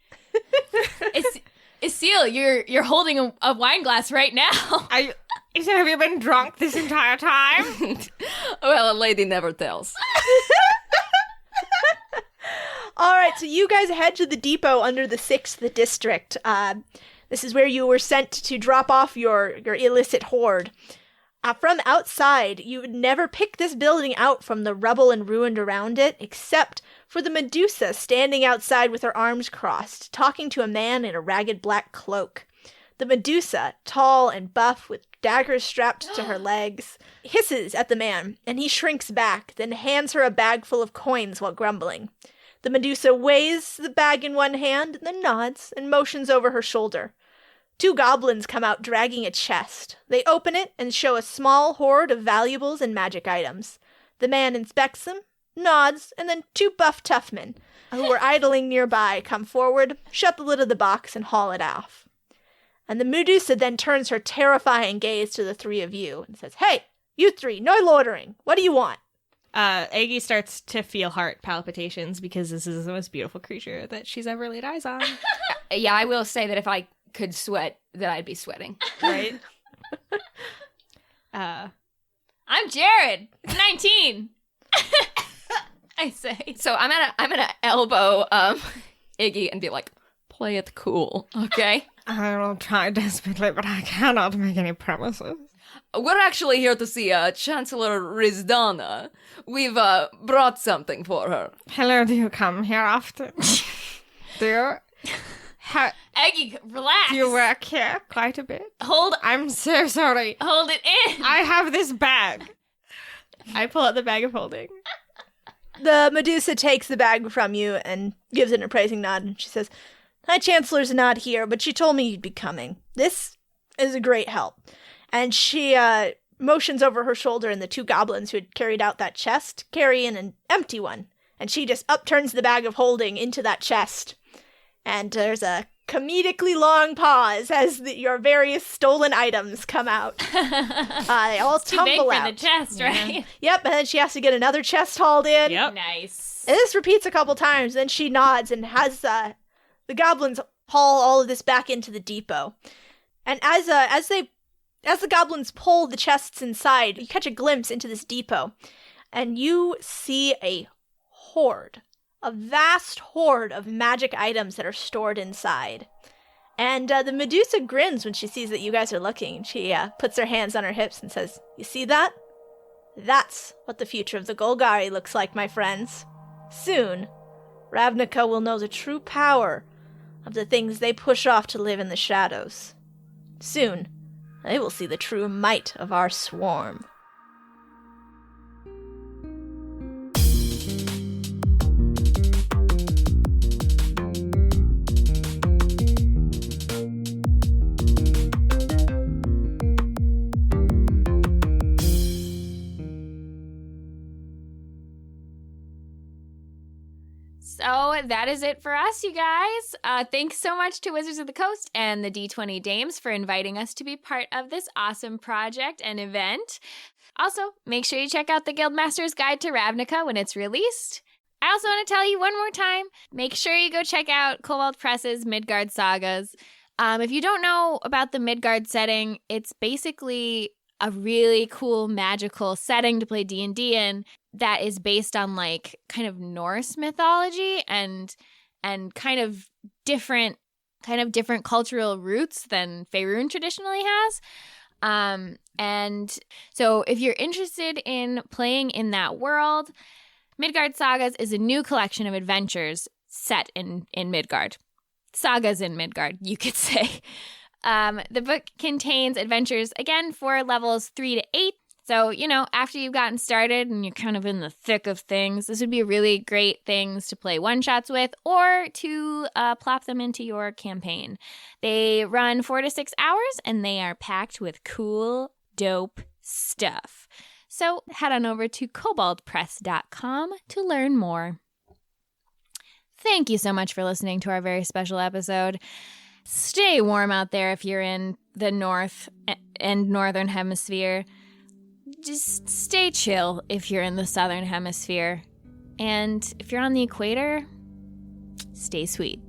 S2: Yysyll, you're holding a wine glass right now.
S3: Have you been drunk this entire time?
S4: Well, a lady never tells.
S1: All right, so you guys head to the depot under the 6th district. This is where you were sent to drop off your illicit hoard. From outside, you would never pick this building out from the rubble and ruin around it, except for the Medusa standing outside with her arms crossed, talking to a man in a ragged black cloak. The Medusa, tall and buff with daggers strapped to her legs, hisses at the man, and he shrinks back, then hands her a bag full of coins while grumbling. The Medusa weighs the bag in one hand, and then nods and motions over her shoulder. 2 goblins come out dragging a chest. They open it and show a small hoard of valuables and magic items. The man inspects them, nods, and then 2 buff tough men, who were idling nearby, come forward, shut the lid of the box, and haul it off. And the Medusa then turns her terrifying gaze to the 3 of you and says, "Hey, you 3, no loitering. What do you want?"
S3: Eggie starts to feel heart palpitations because this is the most beautiful creature that she's ever laid eyes on.
S4: Yeah, I will say that if I could sweat, that I'd be sweating.
S3: Right?
S2: I'm Jared, 19. I say.
S4: So I'm gonna elbow Iggy and be like, play it cool, okay?
S3: I will try desperately, but I cannot make any promises.
S4: We're actually here to see Chancellor Rizdana. We've brought something for her.
S3: Hello, do you come here often? Do you?
S2: Eggie, relax.
S3: Do you work here quite a bit?
S2: Hold
S3: I'm so sorry.
S2: Hold it in.
S3: I have this bag. I pull out the bag of holding.
S1: The Medusa takes the bag from you and gives it an appraising nod, and she says, "My Chancellor's not here, but she told me you'd be coming. This is a great help." And she motions over her shoulder, and the 2 goblins who had carried out that chest carry in an empty one. And she just upturns the bag of holding into that chest. And there's a comedically long pause as your various stolen items come out. They all
S2: Too
S1: tumble
S2: big for
S1: out.
S2: the chest, right?
S1: Yep, and then she has to get another chest hauled in.
S3: Yep.
S2: Nice.
S1: And this repeats a couple times, then she nods and has the goblins haul all of this back into the depot. And as the goblins pull the chests inside, you catch a glimpse into this depot, and you see a vast hoard of magic items that are stored inside. And the Medusa grins when she sees that you guys are looking. She puts her hands on her hips and says, "You see that? That's what the future of the Golgari looks like, my friends. Soon, Ravnica will know the true power of the things they push off to live in the shadows. Soon, they will see the true might of our swarm."
S5: So that is it for us, you guys. Thanks so much to Wizards of the Coast and the D20 Dames for inviting us to be part of this awesome project and event. Also, make sure you check out the Guildmaster's Guide to Ravnica when it's released. I also want to tell you one more time, make sure you go check out Cobalt Press's Midgard Sagas. If you don't know about the Midgard setting, it's basically a really cool magical setting to play D&D in that is based on like kind of Norse mythology and kind of different cultural roots than Faerun traditionally has. And so if you're interested in playing in that world, Midgard Sagas is a new collection of adventures set in Midgard. Sagas in Midgard, you could say. The book contains adventures, again, for levels 3 to 8. So, after you've gotten started and you're kind of in the thick of things, this would be really great things to play one-shots with or to plop them into your campaign. They run 4 to 6 hours, and they are packed with cool, dope stuff. So head on over to cobaltpress.com to learn more. Thank you so much for listening to our very special episode. Stay warm out there if you're in the north and northern hemisphere. Just stay chill if you're in the southern hemisphere. And if you're on the equator, stay sweet.